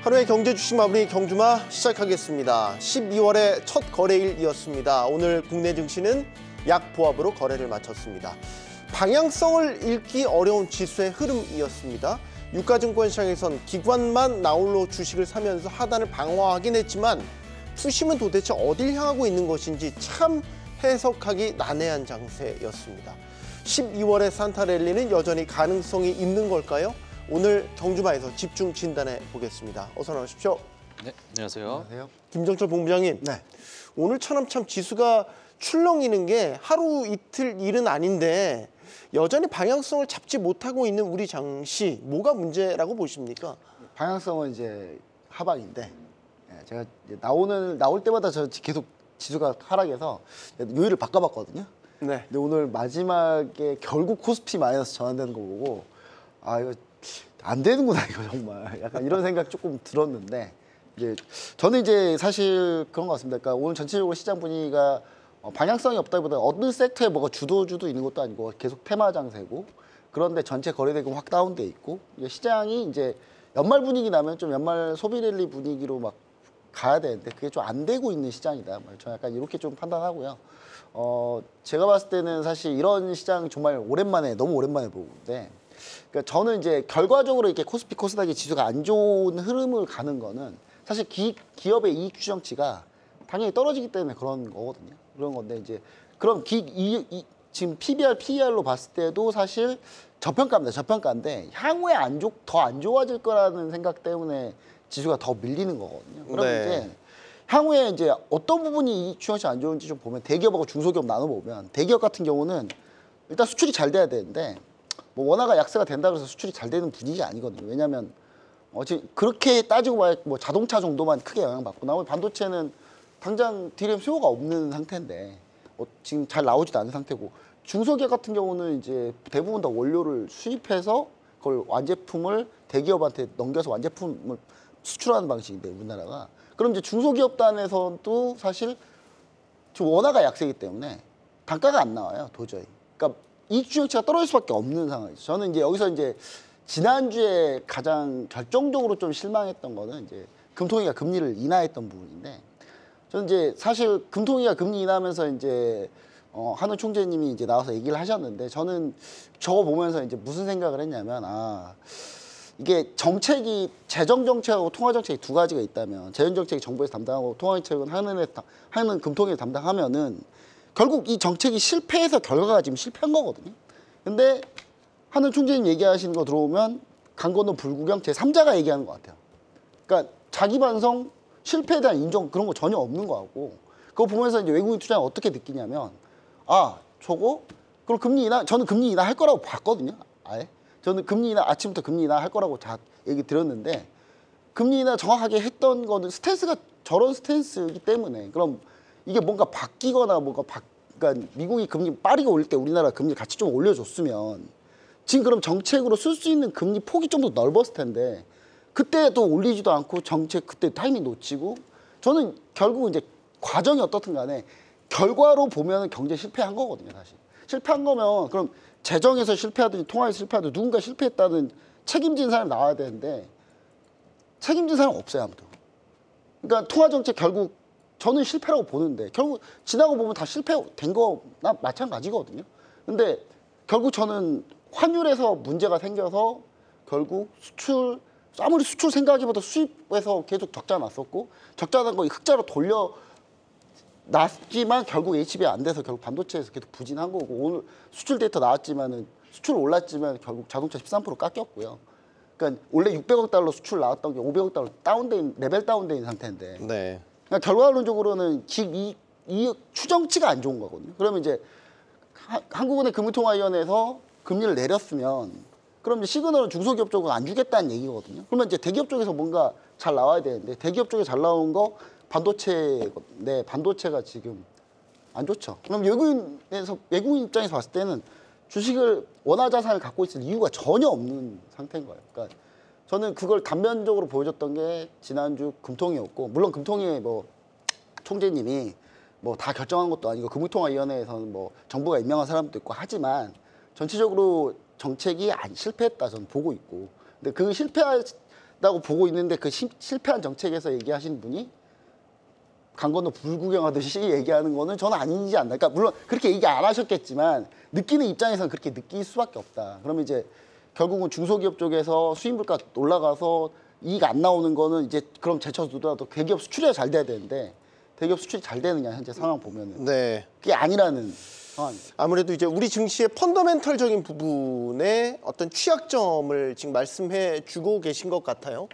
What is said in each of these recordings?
하루의 경제 주식 마무리 경주마 시작하겠습니다. 12월의 첫 거래일이었습니다. 오늘 국내 증시는 약보합으로 거래를 마쳤습니다. 방향성을 읽기 어려운 지수의 흐름이었습니다. 유가증권 시장에선 기관만 나홀로 주식을 사면서 하단을 방어하긴 했지만 투심은 도대체 어딜 향하고 있는 것인지 참 해석하기 난해한 장세였습니다. 12월의 산타랠리는 여전히 가능성이 있는 걸까요? 오늘 경주마에서 집중 진단해 보겠습니다. 어서 나오십시오. 네, 안녕하세요. 안녕하세요. 김정철 본부장님. 네. 오늘 참 지수가 출렁이는 게 하루 이틀 일은 아닌데 여전히 방향성을 잡지 못하고 있는 우리 장시, 뭐가 문제라고 보십니까? 방향성은 이제 하방인데 제가 이제 나올 때마다 저 계속 지수가 하락해서 요일을 바꿔봤거든요. 네. 근데 오늘 마지막에 결국 코스피 마이너스 전환되는 거 보고 아 이거 안 되는구나 이거 정말 약간 이런 생각 조금 들었는데 이제 저는 이제 사실 그런 것 같습니다. 그러니까 오늘 전체적으로 시장 분위기가 방향성이 없다기보다 어느 섹터에 뭐가 주도주도 있는 것도 아니고 계속 테마 장세고 그런데 전체 거래대금 확 다운돼 있고 시장이 이제 연말 분위기 나면 좀 연말 소비 랠리 분위기로 막 가야 되는데 그게 좀 안 되고 있는 시장이다. 저는 약간 이렇게 좀 판단하고요. 제가 봤을 때는 사실 이런 시장 정말 오랜만에 너무 오랜만에 보는데 그러니까 저는 이제 결과적으로 이렇게 코스피 코스닥의 지수가 안 좋은 흐름을 가는 거는 사실 기업의 이익 추정치가 당연히 떨어지기 때문에 그런 거거든요. 그런 건데 이제 그럼 지금 PBR, PER로 봤을 때도 사실 저평가입니다. 저평가인데 향후에 더 안 좋아질 거라는 생각 때문에 지수가 더 밀리는 거거든요. 그럼 네. 이제 향후에 이제 어떤 부분이 이익 추정치 안 좋은지 좀 보면 대기업하고 중소기업 나눠보면 대기업 같은 경우는 일단 수출이 잘 돼야 되는데 뭐 원화가 약세가 된다 그래서 수출이 잘 되는 분위기 아니거든요. 왜냐하면 지금 그렇게 따지고 봐야 뭐 자동차 정도만 크게 영향받고 나머지 반도체는 당장 DRAM 수요가 없는 상태인데 지금 잘 나오지도 않은 상태고 중소기업 같은 경우는 이제 대부분 다 원료를 수입해서 그걸 완제품을 대기업한테 넘겨서 완제품을 수출하는 방식인데 우리나라가 그럼 이제 중소기업 단에서도 사실 지금 원화가 약세이기 때문에 단가가 안 나와요 도저히. 그러니까 이익 추정치가 떨어질 수밖에 없는 상황이죠. 저는 이제 여기서 이제 지난주에 가장 결정적으로 좀 실망했던 거는 이제 금통위가 금리를 인하했던 부분인데 저는 이제 사실 금통위가 금리 인하하면서 이제 한우 총재님이 이제 나와서 얘기를 하셨는데 저는 저거 보면서 이제 무슨 생각을 했냐면 이게 정책이 재정 정책하고 통화 정책이 두 가지가 있다면 재정 정책이 정부에서 담당하고 통화 정책은 하는 금통위에서 담당하면은 결국 이 정책이 실패해서 결과가 지금 실패한 거거든요. 근데 한우 총재님 얘기하시는 거 들어오면 강건호 불구경 제3자가 얘기하는 것 같아요. 그러니까 자기 반성, 실패에 대한 인정 그런 거 전혀 없는 거 같고 그거 보면서 이제 외국인 투자는 어떻게 느끼냐면 그럼 금리 인하 저는 금리 인하 할 거라고 봤거든요. 아예 저는 금리 인하 아침부터 금리 인하 할 거라고 다 얘기 드렸는데 금리 인하 정확하게 했던 거는 스탠스가 저런 스탠스이기 때문에 그럼 이게 뭔가 바뀌거나 그러니까 미국이 금리 빠르게 올릴 때 우리나라 금리 같이 좀 올려줬으면 지금 그럼 정책으로 쓸 수 있는 금리 폭이 좀 더 넓었을 텐데 그때 또 올리지도 않고 정책 그때 타이밍 놓치고 저는 결국 이제 과정이 어떻든 간에 결과로 보면 경제 실패한 거거든요 사실. 실패한 거면 그럼 재정에서 실패하든지 통화에서 실패하든 누군가 실패했다는 책임진 사람이 나와야 되는데 책임진 사람은 없어요 아무도. 그러니까 통화 정책 결국 저는 실패라고 보는데 결국 지나고 보면 다 실패된 거나 마찬가지거든요. 근데 결국 저는 환율에서 문제가 생겨서 결국 아무리 수출 생각하기보다 수입에서 계속 적자 났었고 적자 난 거 흑자로 돌려 났지만 결국 HBA 안 돼서 결국 반도체에서 계속 부진한 거고 오늘 수출 데이터 나왔지만은 수출 올랐지만 결국 자동차 13% 깎였고요. 그러니까 원래 600억 달러 수출 나왔던 게 500억 달러 레벨 다운된 상태인데. 네. 그러니까 결과론적으로는 이익 추정치가 안 좋은 거거든요. 그러면 이제 한국은행 금융통화위원회에서 금리를 내렸으면 그럼 이제 시그널은 중소기업 쪽은 안 주겠다는 얘기거든요. 그러면 이제 대기업 쪽에서 뭔가 잘 나와야 되는데 대기업 쪽에 잘 나온 거 반도체가 지금 안 좋죠. 그럼 외국인 입장에서 봤을 때는 주식을 원화 자산을 갖고 있을 이유가 전혀 없는 상태인 거예요. 그러니까 저는 그걸 단면적으로 보여줬던 게 지난주 금통위였고 물론 금통위의 뭐 총재님이 뭐 다 결정한 것도 아니고 금융통화위원회에서는 뭐 정부가 임명한 사람도 있고 하지만 전체적으로 정책이 안 실패했다 저는 보고 있고 근데 그 된다고 보고 있는데 그 실패한 정책에서 얘기하시는 분이 강 건너 불 구경하듯이 얘기하는 거는 저는 아니지 않나. 그러니까 물론 그렇게 얘기 안 하셨겠지만 느끼는 입장에서는 그렇게 느낄 수밖에 없다. 그러면 이제 결국은 중소기업 쪽에서 수입 물가 올라가서 이익 안 나오는 거는 이제 그럼 제쳐두더라도 대기업 수출이 잘 돼야 되는데 대기업 수출이 잘 되느냐 현재 상황 보면은 네. 그게 아니라는 상황입니다. 아무래도 이제 우리 증시의 펀더멘털적인 부분의 어떤 취약점을 지금 말씀해 주고 계신 것 같아요.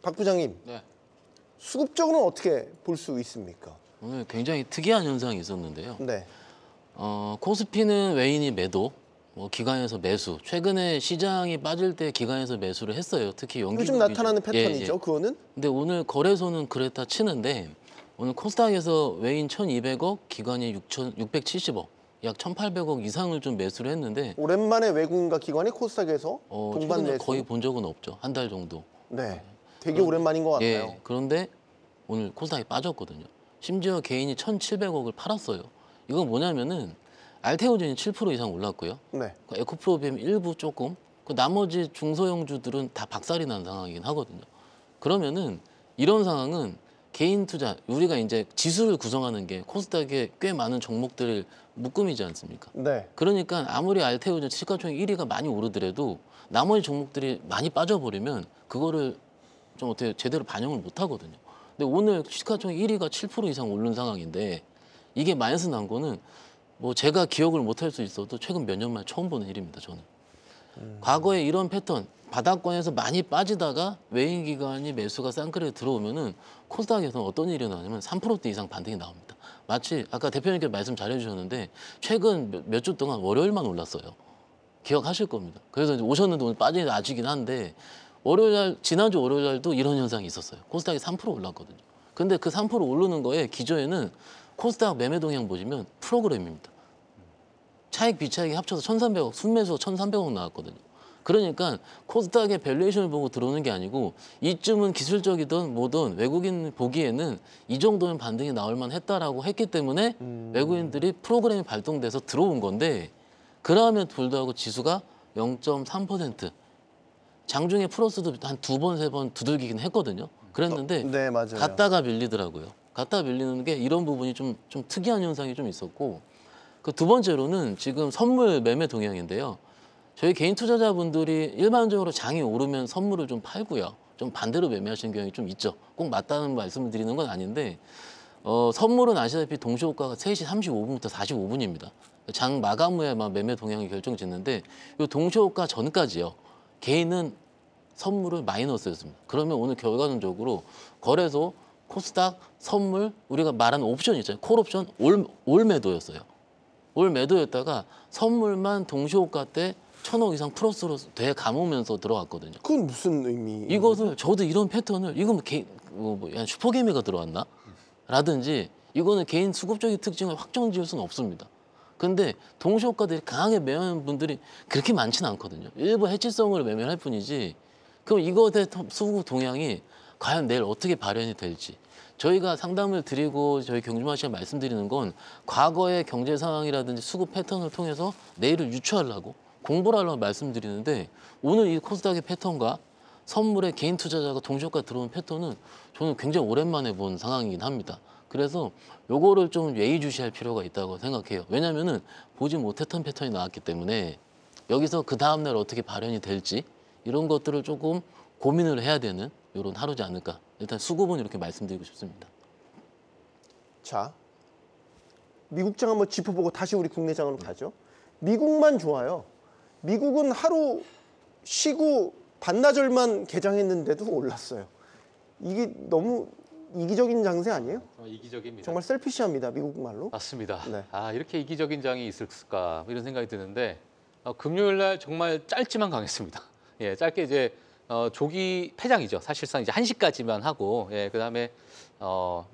박 부장님, 네. 수급적으로는 어떻게 볼 수 있습니까? 오늘 굉장히 특이한 현상이 있었는데요. 네. 코스피는 외인이 매도, 기관에서 매수. 최근에 시장이 빠질 때 기관에서 매수를 했어요. 특히 연기 요즘 나타나는 패턴이죠, 그거는? 근데 오늘 거래소는 그랬다 치는데 오늘 코스닥에서 외인 1,200억, 기관이 670억, 약 1,800억 이상을 좀 매수를 했는데 오랜만에 외국인과 기관이 코스닥에서 동반 최근에 매수. 거의 본 적은 없죠. 한 달 정도. 네. 되게 오랜만인 것 같아요. 예. 그런데 오늘 코스닥이 빠졌거든요. 심지어 개인이 1,700억을 팔았어요. 이건 뭐냐면은 알테오젠이 7% 이상 올랐고요. 네. 에코프로비엠 일부 조금, 그 나머지 중소형주들은 다 박살이 난 상황이긴 하거든요. 그러면은 이런 상황은 개인 투자, 우리가 이제 지수를 구성하는 게 코스닥에 꽤 많은 종목들을 묶음이지 않습니까? 네. 그러니까 아무리 알테오젠 시가총액 1위가 많이 오르더라도 나머지 종목들이 많이 빠져버리면 그거를 좀 어떻게 제대로 반영을 못 하거든요. 근데 오늘 시가총액 1위가 7% 이상 오른 상황인데 이게 마이너스 난 거는 뭐 제가 기억을 못 할 수 있어도 최근 몇 년 만에 처음 보는 일입니다, 저는. 과거에 이런 패턴, 바닥권에서 많이 빠지다가 외인 기관이 매수가 쌍끌에 들어오면은 코스닥에서는 어떤 일이 나냐면 3%대 이상 반등이 나옵니다. 마치 아까 대표님께서 말씀 잘 해주셨는데 최근 몇 주 동안 월요일만 올랐어요. 기억하실 겁니다. 그래서 이제 오셨는데 오늘 빠진 게 아직이긴 한데 월요일 날, 지난주 월요일 날도 이런 현상이 있었어요. 코스닥이 3% 올랐거든요. 근데 그 3% 오르는 거에 기저에는 코스닥 매매 동향 보시면 프로그램입니다. 차익 비차익이 합쳐서 1,300억, 순매수가 1,300억 나왔거든요. 그러니까 코스닥의 밸류에이션을 보고 들어오는 게 아니고 이쯤은 기술적이든 뭐든 외국인 보기에는 이 정도면 반등이 나올 만했다라고 했기 때문에 외국인들이 프로그램이 발동돼서 들어온 건데 그러면 불구하고 지수가 0.3% 장중에 플러스도 한 2번, 3번 두들기긴 했거든요. 그랬는데 네, 맞아요. 갔다가 밀리더라고요. 갔다가 밀리는 게 이런 부분이 좀 특이한 현상이 좀 있었고 그 두 번째로는 지금 선물 매매 동향인데요. 저희 개인 투자자분들이 일반적으로 장이 오르면 선물을 좀 팔고요. 좀 반대로 매매하시는 경향이 좀 있죠. 꼭 맞다는 말씀을 드리는 건 아닌데 선물은 아시다시피 동시효과가 3시 35분부터 45분입니다. 장 마감 후에만 매매 동향이 결정짓는데 이 동시효과 전까지요. 개인은 선물을 마이너스였습니다. 그러면 오늘 결과론적으로 거래소, 코스닥, 선물, 우리가 말하는 옵션 있잖아요. 콜옵션 올 매도였어요. 올 매도였다가 선물만 동시효과 때 1,000억 이상 플러스로 돼 감으면서 들어왔거든요. 그건 무슨 의미? 이것을 저도 이런 패턴을 이건 뭐 슈퍼개미가 들어왔나? 라든지 이거는 개인 수급적인 특징을 확정 지을 수는 없습니다. 근데 동시효과들이 강하게 매매하는 분들이 그렇게 많지는 않거든요. 일부 해치성을 매매할 뿐이지. 그럼 이것의 수급 동향이 과연 내일 어떻게 발현이 될지. 저희가 상담을 드리고 저희 경주마 씨가 말씀드리는 건 과거의 경제 상황이라든지 수급 패턴을 통해서 내일을 유추하려고 공부를 하려고 말씀드리는데 오늘 이 코스닥의 패턴과 선물의 개인 투자자가 동시효과 들어오는 패턴은 저는 굉장히 오랜만에 본 상황이긴 합니다. 그래서 요거를 좀 예의주시할 필요가 있다고 생각해요. 왜냐면은 보지 못했던 패턴이 나왔기 때문에 여기서 그 다음날 어떻게 발현이 될지 이런 것들을 조금 고민을 해야 되는 이런 하루지 않을까. 일단 수급은 이렇게 말씀드리고 싶습니다. 자, 미국장 한번 짚어보고 다시 우리 국내장으로 가죠. 미국만 좋아요. 미국은 하루 쉬고 반나절만 개장했는데도 올랐어요. 이게 너무 이기적인 장세 아니에요? 이기적입니다. 정말 셀피시합니다, 미국 말로. 맞습니다. 네. 이렇게 이기적인 장이 있을까 이런 생각이 드는데 금요일 날 정말 짧지만 강했습니다. 예, 짧게 이제 조기 폐장이죠. 사실상 이제 1시까지만 하고 그다음에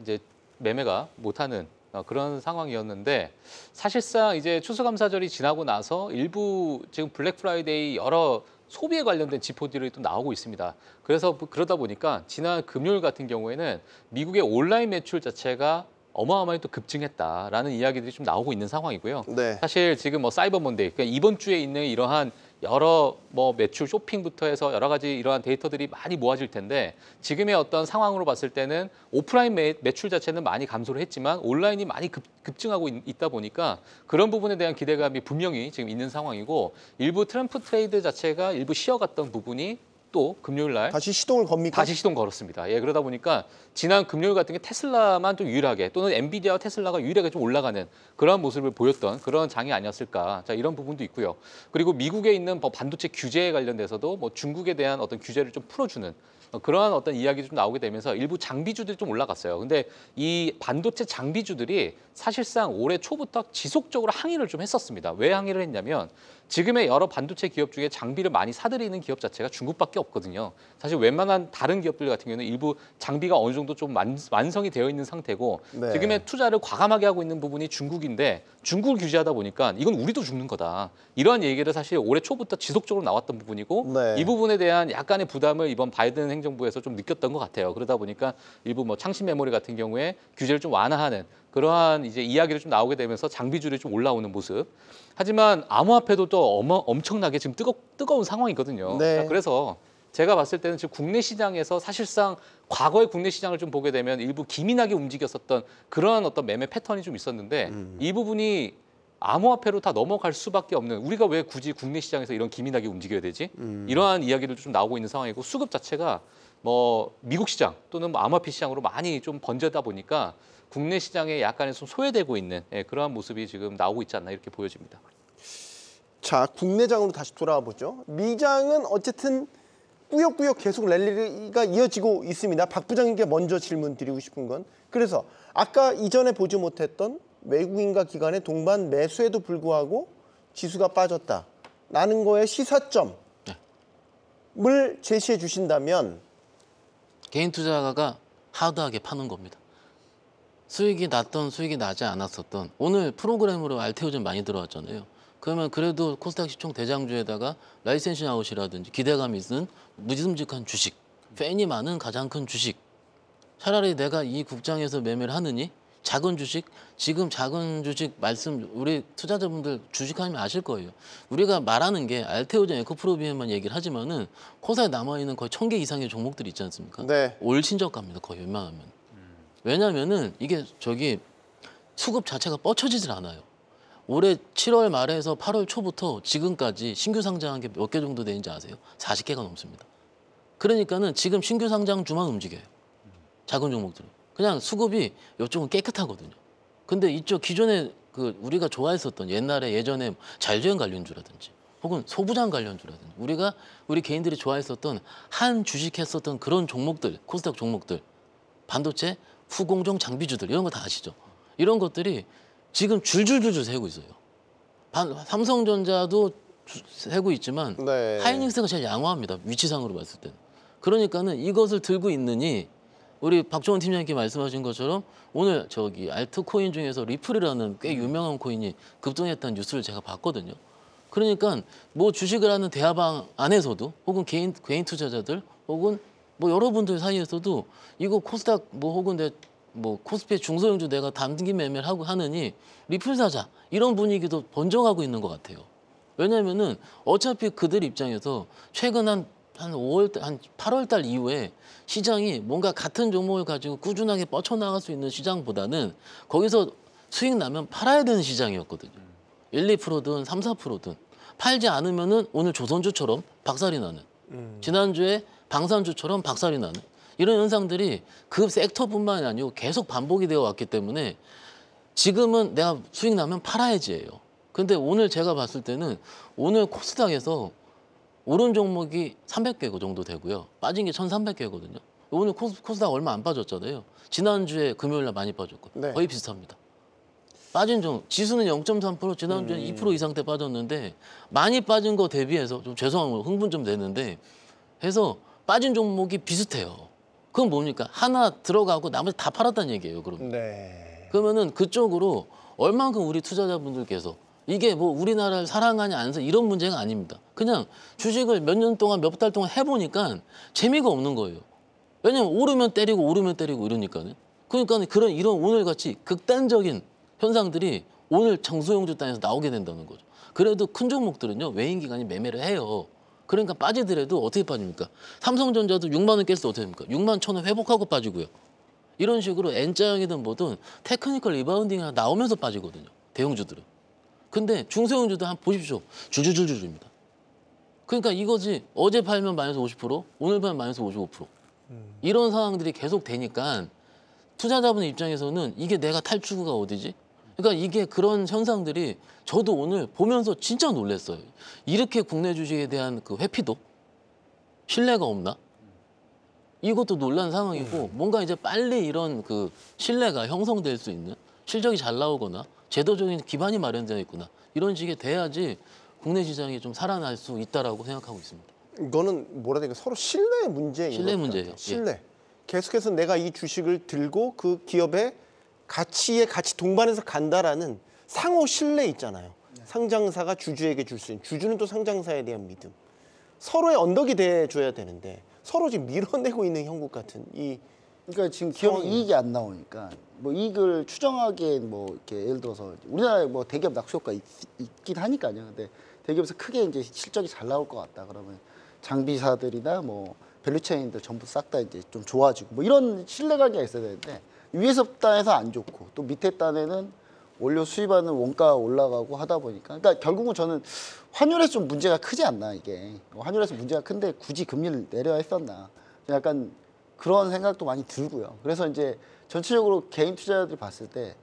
이제 매매가 못하는 그런 상황이었는데 사실상 이제 추수감사절이 지나고 나서 일부 지금 블랙 프라이데이 여러 소비에 관련된 지표들이 또 나오고 있습니다. 그래서 그러다 보니까 지난 금요일 같은 경우에는 미국의 온라인 매출 자체가 어마어마하게 또 급증했다라는 이야기들이 좀 나오고 있는 상황이고요. 네. 사실 지금 뭐 사이버 먼데이, 그러니까 이번 주에 있는 이러한 여러 뭐 매출 쇼핑부터 해서 여러 가지 이러한 데이터들이 많이 모아질 텐데 지금의 어떤 상황으로 봤을 때는 오프라인 매출 자체는 많이 감소를 했지만 온라인이 많이 급증하고 있다 보니까 그런 부분에 대한 기대감이 분명히 지금 있는 상황이고 일부 트럼프 트레이드 자체가 일부 쉬어갔던 부분이 또 금요일 날 다시 시동을 겁니까? 다시 시동 걸었습니다. 예, 그러다 보니까 지난 금요일 같은 게 테슬라만 좀 유일하게 또는 엔비디아와 테슬라가 유일하게 좀 올라가는 그런 모습을 보였던 그런 장이 아니었을까. 자, 이런 부분도 있고요. 그리고 미국에 있는 뭐 반도체 규제에 관련돼서도 뭐 중국에 대한 어떤 규제를 좀 풀어주는 그러한 어떤 이야기도 좀 나오게 되면서 일부 장비주들이 좀 올라갔어요. 근데 이 반도체 장비주들이 사실상 올해 초부터 지속적으로 항의를 좀 했었습니다. 왜 항의를 했냐면 지금의 여러 반도체 기업 중에 장비를 많이 사들이는 기업 자체가 중국밖에 없거든요. 사실 웬만한 다른 기업들 같은 경우는 일부 장비가 어느 정도 좀 완성이 되어 있는 상태고 네. 지금의 투자를 과감하게 하고 있는 부분이 중국인데 중국을 규제하다 보니까 이건 우리도 죽는 거다. 이러한 얘기를 사실 올해 초부터 지속적으로 나왔던 부분이고 네. 이 부분에 대한 약간의 부담을 이번 바이든 행정부에서 좀 느꼈던 것 같아요. 그러다 보니까 일부 뭐 창신 메모리 같은 경우에 규제를 좀 완화하는 그러한 이제 이야기를 좀 나오게 되면서 장비주들이 좀 올라오는 모습. 하지만 암호화폐도 또 엄청나게 지금 뜨거운 상황이거든요. 네. 자, 그래서 제가 봤을 때는 지금 국내 시장에서 사실상 과거의 국내 시장을 좀 보게 되면 일부 기민하게 움직였었던 그러한 어떤 매매 패턴이 좀 있었는데 이 부분이 암호화폐로 다 넘어갈 수밖에 없는 우리가 왜 굳이 국내 시장에서 이런 기민하게 움직여야 되지? 이러한 이야기들도 좀 나오고 있는 상황이고 수급 자체가 뭐 미국 시장 또는 뭐 암호화폐 시장으로 많이 좀 번져다 보니까 국내 시장에 약간의 좀 소외되고 있는 그러한 모습이 지금 나오고 있지 않나 이렇게 보여집니다. 자, 국내장으로 다시 돌아와 보죠. 미장은 어쨌든 꾸역꾸역 계속 랠리가 이어지고 있습니다. 박 부장님께 먼저 질문 드리고 싶은 건 그래서 아까 이전에 보지 못했던 외국인과 기관의 동반 매수에도 불구하고 지수가 빠졌다라는 거에 시사점을 제시해 주신다면 개인 투자가가 하드하게 파는 겁니다. 수익이 났던 수익이 나지 않았었던 오늘 프로그램으로 알테오젠 많이 들어왔잖아요. 그러면 그래도 코스닥 시총 대장주에다가 라이센싱 아웃이라든지 기대감이 있는 무지듬직한 주식, 팬이 많은 가장 큰 주식. 차라리 내가 이 국장에서 매매를 하느니 작은 주식, 지금 작은 주식 말씀 우리 투자자분들 주식하면 아실 거예요. 우리가 말하는 게 알테오젠, 에코프로비엠만 얘기를 하지만은 코스닥에 남아있는 거의 1000개 이상의 종목들이 있지 않습니까? 네. 올 신저가입니다. 거의 웬만하면. 왜냐면은 이게 수급 자체가 뻗쳐지질 않아요. 올해 7월 말에서 8월 초부터 지금까지 신규 상장한 게 몇 개 정도 되는지 아세요? 40개가 넘습니다. 그러니까는 지금 신규 상장주만 움직여요. 작은 종목들은. 그냥 수급이 이쪽은 깨끗하거든요. 근데 이쪽 기존에 우리가 좋아했었던 예전에 자율주행 관련주라든지 혹은 소부장 관련주라든지 우리 개인들이 좋아했었던 한 주식했었던 그런 종목들, 코스닥 종목들, 반도체, 후공정 장비주들 이런 거 다 아시죠? 이런 것들이 지금 줄줄줄줄 세고 있어요. 삼성전자도 세고 있지만 네. 하이닉스가 제일 양호합니다. 위치상으로 봤을 때는. 그러니까는 이것을 들고 있느니 우리 박종원 팀장님께 말씀하신 것처럼 오늘 알트코인 중에서 리플이라는 꽤 유명한 코인이 급등했다는 뉴스를 제가 봤거든요. 그러니까 뭐 주식을 하는 대화방 안에서도 혹은 개인 투자자들 혹은 뭐 여러분들 사이에서도 이거 코스닥 혹은 코스피 중소형주 내가 단기 매매를 하느니 리플 사자 이런 분위기도 번져가고 있는 것 같아요. 왜냐면은 어차피 그들 입장에서 최근 한 8월 달 이후에 시장이 뭔가 같은 종목을 가지고 꾸준하게 뻗쳐나갈 수 있는 시장보다는 거기서 수익 나면 팔아야 되는 시장이었거든요. 1, 2%든 3, 4%든 팔지 않으면은 오늘 조선주처럼 박살이 나는 지난주에 방산주처럼 박살이 나는 이런 현상들이 그 섹터뿐만이 아니고 계속 반복이 되어 왔기 때문에 지금은 내가 수익 나면 팔아야지예요. 근데 오늘 제가 봤을 때는 오늘 코스닥에서 오른 종목이 300개 정도 되고요. 빠진 게 1,300개거든요. 오늘 코스닥 얼마 안 빠졌잖아요. 지난주에 금요일 날 많이 빠졌고 네. 거의 비슷합니다. 빠진 지수는 0.3%, 지난주에 2% 이상대 빠졌는데 많이 빠진 거 대비해서 좀 죄송한 거 흥분 좀 되는데 해서 빠진 종목이 비슷해요. 그건 뭡니까? 하나 들어가고 나머지 다 팔았다는 얘기예요. 네. 그러면은 그쪽으로 얼만큼 우리 투자자분들께서 이게 뭐 우리나라를 사랑하냐 안 사랑하냐 이런 문제가 아닙니다. 그냥 주식을 몇 년 동안 몇 달 동안 해보니까 재미가 없는 거예요. 왜냐면 오르면 때리고 이러니까는. 그러니까 이런 오늘 같이 극단적인 현상들이 오늘 장소영주 단에서 나오게 된다는 거죠. 그래도 큰 종목들은요 외인 기관이 매매를 해요. 그러니까 빠지더라도 어떻게 빠집니까? 삼성전자도 6만 원 깼을 때 어떻게 됩니까? 6만 1천 원 회복하고 빠지고요. 이런 식으로 N자형이든 뭐든 테크니컬 리바운딩이 나오면서 빠지거든요. 대형주들은. 근데 중소형주도 한번 보십시오. 줄줄줄줄입니다. 그러니까 이거지 어제 팔면 마이너스 50%, 오늘 팔면 마이너스 55%. 이런 상황들이 계속 되니까 투자자분 입장에서는 이게 내가 탈출구가 어디지? 그러니까 이게 그런 현상들이 저도 오늘 보면서 진짜 놀랐어요. 이렇게 국내 주식에 대한 그 회피도 신뢰가 없나? 이것도 놀란 상황이고 뭔가 이제 빨리 이런 그 신뢰가 형성될 수 있는 실적이 잘 나오거나 제도적인 기반이 마련되어 있구나 이런 식이 돼야지 국내 시장이 좀 살아날 수 있다라고 생각하고 있습니다. 이거는 뭐라 해야 되나 서로 신뢰의 문제인 것 신뢰 같아요. 문제예요. 신뢰. 계속해서 내가 이 주식을 들고 그 기업의 가치에 같이 동반해서 간다라는 상호 신뢰 있잖아요. 상장사가 주주에게 줄 수 있는 주주는 또 상장사에 대한 믿음. 서로의 언덕이 돼줘야 되는데 서로 지금 밀어내고 있는 형국 같은 이 그러니까 지금 기업이 상황이- 이익이 안 나오니까 뭐 이익을 추정하기엔 뭐 이렇게 예를 들어서 우리나라에 뭐 대기업 낙수효과 있긴 하니까요. 근데 대기업에서 크게 이제 실적이 잘 나올 것 같다 그러면 장비사들이나 뭐 밸류체인들 전부 싹 다 이제 좀 좋아지고 뭐 이런 신뢰관계가 있어야 되는데 위에서 단에서 안 좋고 또 밑에 단에는 원료 수입하는 원가가 올라가고 하다 보니까 그러니까 결국은 저는 환율에서 좀 문제가 크지 않나 이게 환율에서 문제가 큰데 굳이 금리를 내려야 했었나 약간 그런 생각도 많이 들고요. 그래서 이제 전체적으로 개인 투자자들이 봤을 때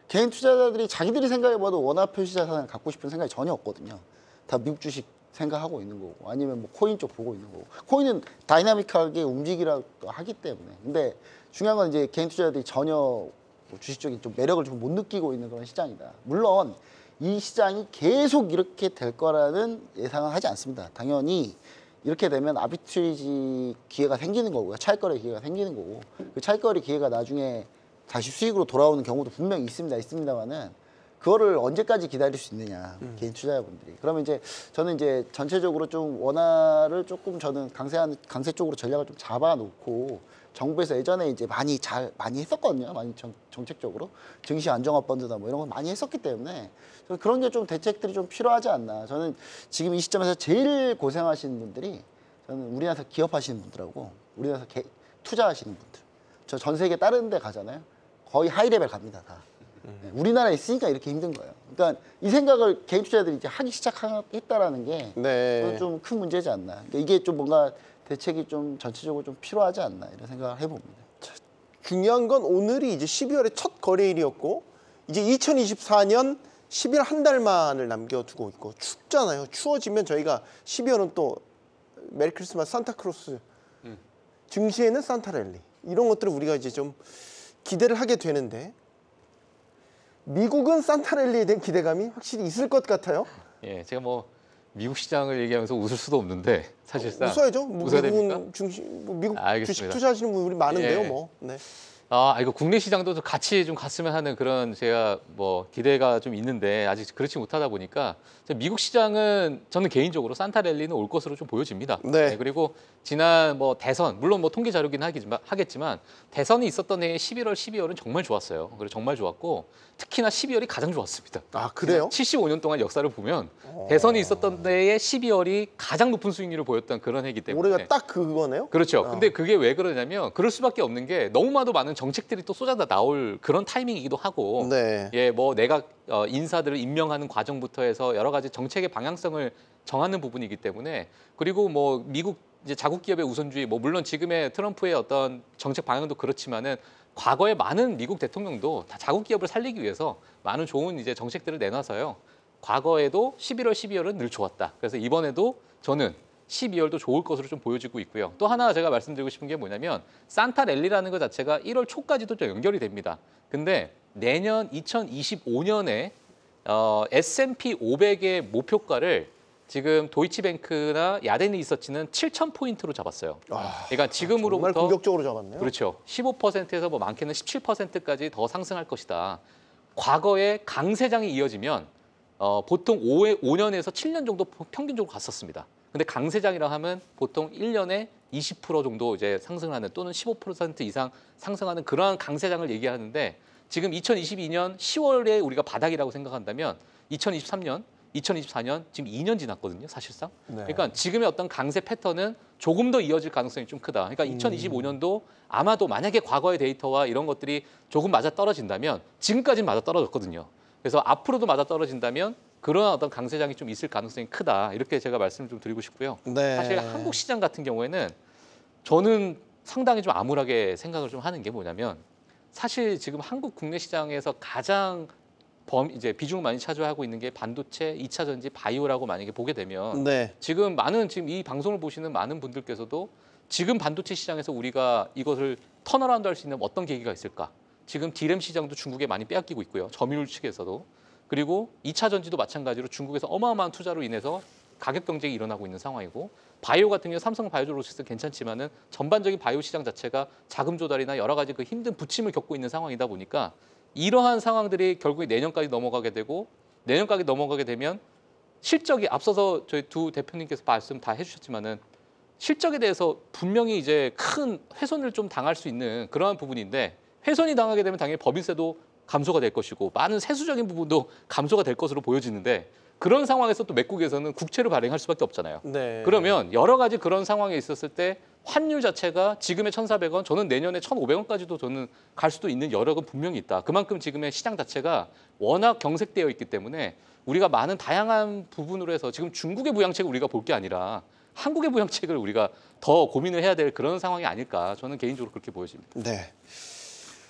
개인 투자자들이 자기들이 생각해봐도 원화 표시 자산을 갖고 싶은 생각이 전혀 없거든요. 다 미국 주식 생각하고 있는 거고 아니면 뭐 코인 쪽 보고 있는 거고 코인은 다이나믹하게 움직이라고 하기 때문에 근데 중요한 건 이제 개인 투자자들이 전혀 뭐 주식적인 좀 매력을 좀 못 느끼고 있는 그런 시장이다. 물론 이 시장이 계속 이렇게 될 거라는 예상은 하지 않습니다. 당연히 이렇게 되면 아비트리지 기회가 생기는 거고요. 차익거래 기회가 생기는 거고 그 차익거래 기회가 나중에 다시 수익으로 돌아오는 경우도 분명히 있습니다만은 그거를 언제까지 기다릴 수 있느냐 개인 투자자분들이 그러면 이제 저는 이제 전체적으로 좀 원화를 조금 저는 강세 쪽으로 전략을 좀 잡아놓고 정부에서 예전에 이제 많이 했었거든요. 많이 정책적으로 증시 안정화 펀드나 뭐 이런 거 많이 했었기 때문에 저는 그런 게 좀 대책들이 좀 필요하지 않나. 저는 지금 이 시점에서 제일 고생하시는 분들이 저는 우리나라에서 기업하시는 분들하고 우리나라에서 투자하시는 분들. 저 전 세계 다른 데 가잖아요. 거의 하이 레벨 갑니다 다. 우리나라에 있으니까 이렇게 힘든 거예요. 그러니까 이 생각을 개인 투자자들이 이제 하기 시작했다라는 게 네. 좀 큰 문제지 않나. 그러니까 이게 좀 뭔가 대책이 좀 전체적으로 좀 필요하지 않나 이런 생각을 해봅니다. 중요한 건 오늘이 이제 12월의 첫 거래일이었고 이제 2024년 12월 한 달만을 남겨두고 있고 춥잖아요. 추워지면 저희가 12월은 또 메리 크리스마스 산타크로스 증시에는 산타랠리 이런 것들을 우리가 이제 좀 기대를 하게 되는데 미국은 산타랠리에 대한 기대감이 확실히 있을 것 같아요. 예, 제가 뭐 미국 시장을 얘기하면서 웃을 수도 없는데 사실상 웃어야죠. 웃어야 됩니까? 미국은 중심, 미국 알겠습니다. 주식 투자하시는 분 우리 많은데요. 예. 뭐. 네. 이거 국내 시장도 좀 같이 좀 갔으면 하는 그런 제가 뭐 기대가 좀 있는데 아직 그렇지 못하다 보니까 미국 시장은 저는 개인적으로 산타랠리는 올 것으로 좀 보여집니다. 네. 그리고 지난 뭐 대선 물론 뭐 통계 자료긴 하겠지만 대선이 있었던 해에 11월, 12월은 정말 좋았어요. 그리고 정말 좋았고 특히나 12월이 가장 좋았습니다. 아 그래요? 75년 동안 역사를 보면 대선이 있었던 해에 12월이 가장 높은 수익률을 보였던 그런 해이기 때문에 올해가 딱 그거네요. 그렇죠. 근데 그게 왜 그러냐면 그럴 수밖에 없는 게 너무나도 많은 정책들이 또 쏟아져 나올 그런 타이밍이기도 하고 네. 예, 뭐 내가 인사들을 임명하는 과정부터 해서 여러 가지 정책의 방향성을 정하는 부분이기 때문에 그리고 뭐 미국 이제 자국 기업의 우선주의 뭐 물론 지금의 트럼프의 어떤 정책 방향도 그렇지만은 과거에 많은 미국 대통령도 다 자국 기업을 살리기 위해서 많은 좋은 이제 정책들을 내놔서요. 과거에도 11월, 12월은 늘 좋았다. 그래서 이번에도 저는 12월도 좋을 것으로 좀 보여지고 있고요. 또 하나 제가 말씀드리고 싶은 게 뭐냐면 산타랠리라는 것 자체가 1월 초까지도 좀 연결이 됩니다. 근데 내년 2025년에 S&P 500의 목표가를 지금 도이치뱅크나 야덴 리서치는 7,000포인트로 잡았어요. 그러니까 지금으로부터 정말 공격적으로 잡았네요. 그렇죠. 15%에서 뭐 많게는 17%까지 더 상승할 것이다. 과거에 강세장이 이어지면 보통 5년에서 7년 정도 평균적으로 갔었습니다. 근데 강세장이라 하면 보통 1년에 20% 정도 이제 상승하는 또는 15% 이상 상승하는 그러한 강세장을 얘기하는데 지금 2022년 10월에 우리가 바닥이라고 생각한다면 2023년, 2024년 지금 2년 지났거든요, 사실상. 네. 그러니까 지금의 어떤 강세 패턴은 조금 더 이어질 가능성이 좀 크다. 그러니까 2025년도 아마도 만약에 과거의 데이터와 이런 것들이 조금 맞아 떨어진다면 지금까지는 맞아 떨어졌거든요. 그래서 앞으로도 맞아 떨어진다면 그런 어떤 강세장이 좀 있을 가능성이 크다. 이렇게 제가 말씀을 좀 드리고 싶고요. 네. 사실 한국 시장 같은 경우에는 저는 상당히 좀 암울하게 생각을 좀 하는 게 뭐냐면 사실 지금 한국 국내 시장에서 가장 이제 비중을 많이 차지하고 있는 게 반도체, 2차 전지, 바이오라고 만약에 보게 되면 네. 지금 지금 이 방송을 보시는 많은 분들께서도 지금 반도체 시장에서 우리가 이것을 턴어라운드 할 수 있는 어떤 계기가 있을까? 지금 D램 시장도 중국에 많이 빼앗기고 있고요. 점유율 측에서도. 그리고 2차 전지도 마찬가지로 중국에서 어마어마한 투자로 인해서 가격 경쟁이 일어나고 있는 상황이고 바이오 같은 경우 삼성 바이오로직스 괜찮지만은 전반적인 바이오 시장 자체가 자금 조달이나 여러 가지 그 힘든 부침을 겪고 있는 상황이다 보니까 이러한 상황들이 결국에 내년까지 넘어가게 되고 내년까지 넘어가게 되면 실적이 앞서서 저희 두 대표님께서 말씀 다 해주셨지만은 실적에 대해서 분명히 이제 큰 훼손을 좀 당할 수 있는 그러한 부분인데 훼손이 당하게 되면 당연히 법인세도 감소가 될 것이고 많은 세수적인 부분도 감소가 될 것으로 보여지는데 그런 상황에서 또 맥국에서는 국채를 발행할 수밖에 없잖아요. 네. 그러면 여러 가지 그런 상황에 있었을 때 환율 자체가 지금의 1,400원, 저는 내년에 1,500원까지도 저는 갈 수도 있는 여력은 분명히 있다. 그만큼 지금의 시장 자체가 워낙 경색되어 있기 때문에 우리가 많은 다양한 부분으로 해서 지금 중국의 부양책을 우리가 볼 게 아니라 한국의 부양책을 우리가 더 고민을 해야 될 그런 상황이 아닐까. 저는 개인적으로 그렇게 보여집니다. 네.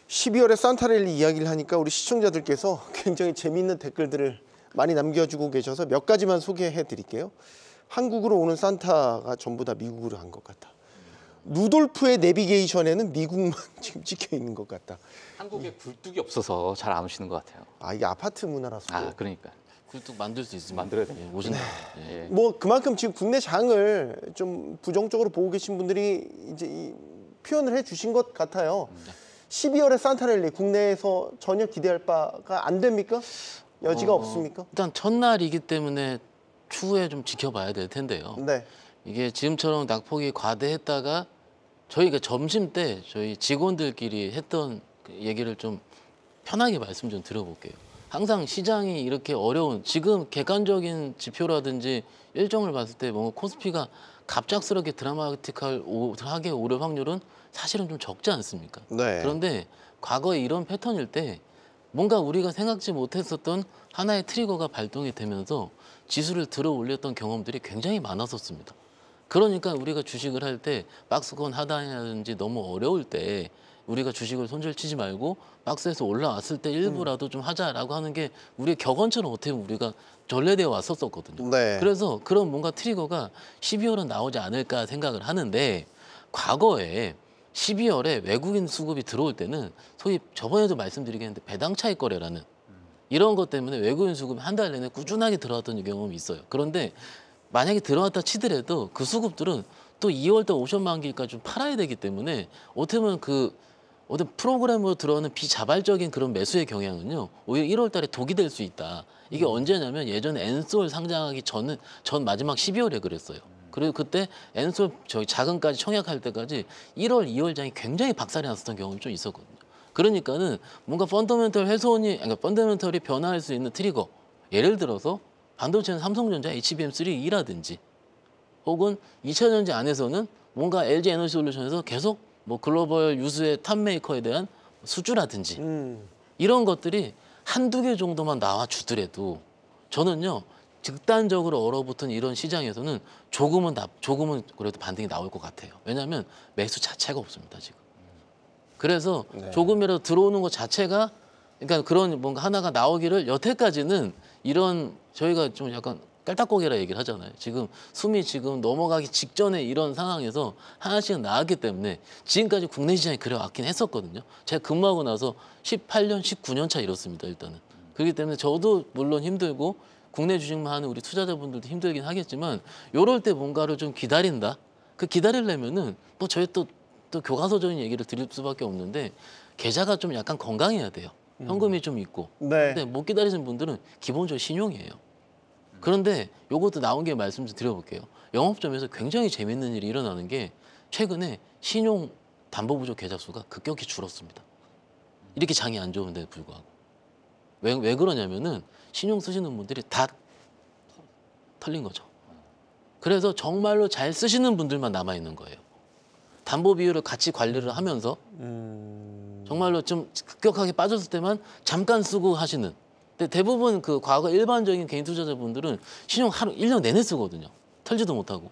12월에 산타랠리 이야기를 하니까 우리 시청자들께서 굉장히 재미있는 댓글들을 많이 남겨주고 계셔서 몇 가지만 소개해 드릴게요. 한국으로 오는 산타가 전부 다 미국으로 간 것 같다. 루돌프의 내비게이션에는 미국만 지금 찍혀 있는 것 같다. 한국에 굴뚝이 없어서 잘 안 오시는 것 같아요. 아, 이게 아파트 문화라서. 그러니까. 굴뚝 만들 수 있으면 만들어야 돼요. 예, 오신다. 예. 뭐 그만큼 지금 국내 장을 좀 부정적으로 보고 계신 분들이 이제 표현을 해주신 것 같아요. 12월에 산타랠리 국내에서 전혀 기대할 바가 안 됩니까? 여지가 없습니까? 일단 첫날이기 때문에 추후에 좀 지켜봐야 될 텐데요. 네. 이게 지금처럼 낙폭이 과대했다가 저희가 점심 때 저희 직원들끼리 했던 그 얘기를 좀 편하게 말씀 좀 드려볼게요. 항상 시장이 이렇게 어려운 지금 객관적인 지표라든지 일정을 봤을 때 뭔가 코스피가 갑작스럽게 드라마틱하게 오를 확률은 사실은 좀 적지 않습니까? 네. 그런데 과거에 이런 패턴일 때 뭔가 우리가 생각지 못했었던 하나의 트리거가 발동이 되면서 지수를 들어 올렸던 경험들이 굉장히 많았었습니다. 그러니까 우리가 주식을 할 때 박스권 하단이라든지 너무 어려울 때 우리가 주식을 손절치지 말고 박스에서 올라왔을 때 일부라도 좀 하자라고 하는 게 우리의 격언처럼 어떻게 보면 우리가 전래되어 왔었거든요. 네. 그래서 그런 뭔가 트리거가 12월은 나오지 않을까 생각을 하는데 과거에 12월에 외국인 수급이 들어올 때는 소위 저번에도 말씀드리겠는데 배당 차익 거래라는 이런 것 때문에 외국인 수급이 한 달 내내 꾸준하게 들어왔던 경험이 있어요. 그런데 만약에 들어왔다 치더라도 그 수급들은 또 2월달 옵션 만기까지 좀 팔아야 되기 때문에 어떻게 보면 그 어떤 프로그램으로 들어오는 비자발적인 그런 매수의 경향은요 오히려 1월달에 독이 될 수 있다. 이게 언제냐면 예전에 엔솔 상장하기 전 마지막 12월에 그랬어요. 그리고 그때 엔솔 저희 자금까지 청약할 때까지 1월, 2월 장이 굉장히 박살이 났었던 경험이 좀 있었거든요. 그러니까는 뭔가 펀더멘털 훼손이, 그러니까 펀더멘털이 변화할 수 있는 트리거. 예를 들어서 반도체는 삼성전자 HBM3E라든지 혹은 2차 전지 안에서는 뭔가 LG 에너지 솔루션에서 계속 뭐 글로벌 유수의 탑메이커에 대한 수주라든지 이런 것들이 한두 개 정도만 나와 주더라도 저는요 극단적으로 얼어붙은 이런 시장에서는 조금은 그래도 반등이 나올 것 같아요. 왜냐하면 매수 자체가 없습니다 지금. 그래서 조금이라도 들어오는 것 자체가 그러니까 그런 뭔가 하나가 나오기를 여태까지는 이런 저희가 좀 약간 깔딱고개라 얘기를 하잖아요. 지금 숨이 지금 넘어가기 직전에 이런 상황에서 하나씩 나왔기 때문에 지금까지 국내 시장이 그래왔긴 했었거든요. 제가 근무하고 나서 18년, 19년 차 이렇습니다. 일단은. 그렇기 때문에 저도 물론 힘들고 국내 주식만 하는 우리 투자자분들도 힘들긴 하겠지만 요럴 때 뭔가를 좀 기다린다. 그 기다리려면은 뭐 저희 또 교과서적인 얘기를 드릴 수밖에 없는데 계좌가 좀 약간 건강해야 돼요. 현금이 좀 있고. 네. 근데 못 기다리시는 분들은 기본적으로 신용이에요. 그런데 요것도 나온 게 말씀 좀 드려볼게요. 영업점에서 굉장히 재밌는 일이 일어나는 게 최근에 신용 담보부족 계좌 수가 급격히 줄었습니다. 이렇게 장이 안 좋은데 불구하고. 왜 그러냐면은 신용 쓰시는 분들이 다 털린 거죠. 그래서 정말로 잘 쓰시는 분들만 남아 있는 거예요. 담보 비율을 같이 관리를 하면서 정말로 좀 급격하게 빠졌을 때만 잠깐 쓰고 하시는. 근데 대부분 그 과거 일반적인 개인 투자자분들은 신용 하루 1년 내내 쓰거든요. 털지도 못하고.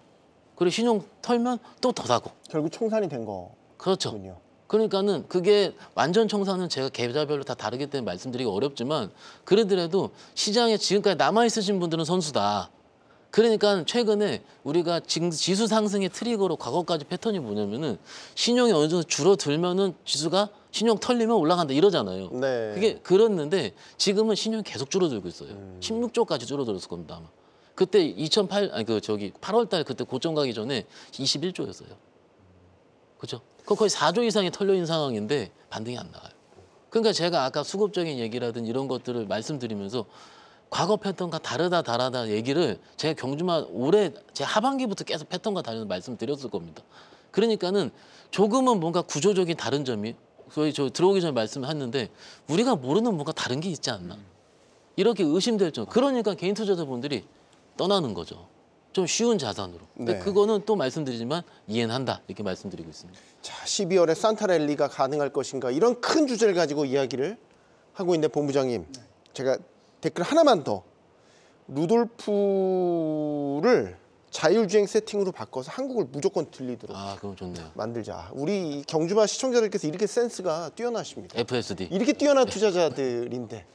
그리고 신용 털면 또 더 사고. 결국 청산이 된 거군요. 그렇죠. 그러니까는 그게 완전 청산은 제가 계좌별로 다 다르기 때문에 말씀드리기 어렵지만 그러더라도 시장에 지금까지 남아 있으신 분들은 선수다. 그러니까 최근에 우리가 지수 상승의 트리거로 과거까지 패턴이 뭐냐면은 신용이 어느 정도 줄어들면은 지수가 신용 털리면 올라간다 이러잖아요. 네. 그게 그랬는데 지금은 신용이 계속 줄어들고 있어요. 16조까지 줄어들었을 겁니다 아마. 그때 8월 달 그때 고점 가기 전에 21조였어요. 그렇죠? 거의 4조 이상이 털려 있는 상황인데 반등이 안 나와요. 그러니까 제가 아까 수급적인 얘기라든지 이런 것들을 말씀드리면서 과거 패턴과 다르다 얘기를 제가 경주마 올해 제 하반기부터 계속 패턴과 다르다는 말씀드렸을 겁니다. 그러니까는 조금은 뭔가 구조적인 다른 점이 저희 들어오기 전에 말씀했는데 우리가 모르는 뭔가 다른 게 있지 않나 이렇게 의심될 정도. 그러니까 개인 투자자분들이 떠나는 거죠. 좀 쉬운 자산으로. 근데 네. 그거는 또 말씀드리지만 이해는 한다 이렇게 말씀드리고 있습니다. 자, 12월에 산타랠리가 가능할 것인가 이런 큰 주제를 가지고 이야기를 하고 있는데 본부장님, 제가 댓글 하나만 더. 루돌프를 자율주행 세팅으로 바꿔서 한국을 무조건 들리도록 그럼 좋네요. 만들자. 우리 경주마 시청자들께서 이렇게 센스가 뛰어나십니다. FSD. 이렇게 뛰어난 투자자들인데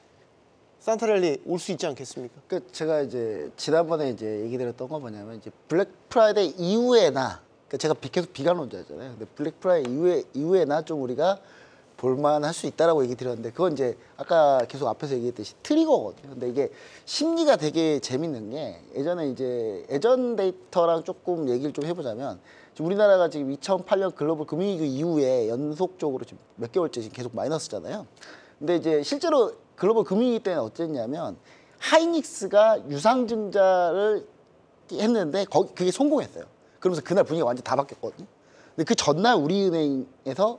산타랠리 올 수 있지 않겠습니까? 그 제가 이제 지난번에 이제 얘기 드렸던 거 뭐냐면 이제 블랙 프라이데이 이후에나 그러니까 제가 계속 비관론자잖아요. 근데 블랙 프라이데이 이후에나 좀 우리가 볼만할 수 있다라고 얘기 드렸는데 그건 이제 아까 계속 앞에서 얘기했듯이 트리거거든요. 근데 이게 심리가 되게 재밌는 게 예전에 이제 예전 데이터랑 조금 얘기를 좀 해보자면 지금 우리나라가 지금 2008년 글로벌 금융위기 이후에 연속적으로 지금 몇 개월째 지금 계속 마이너스잖아요. 근데 이제 실제로 글로벌 금융위기 때는 어땠냐면 하이닉스가 유상증자를 했는데 그게 성공했어요. 그러면서 그날 분위기가 완전 다 바뀌었거든요. 근데 그 전날 우리은행에서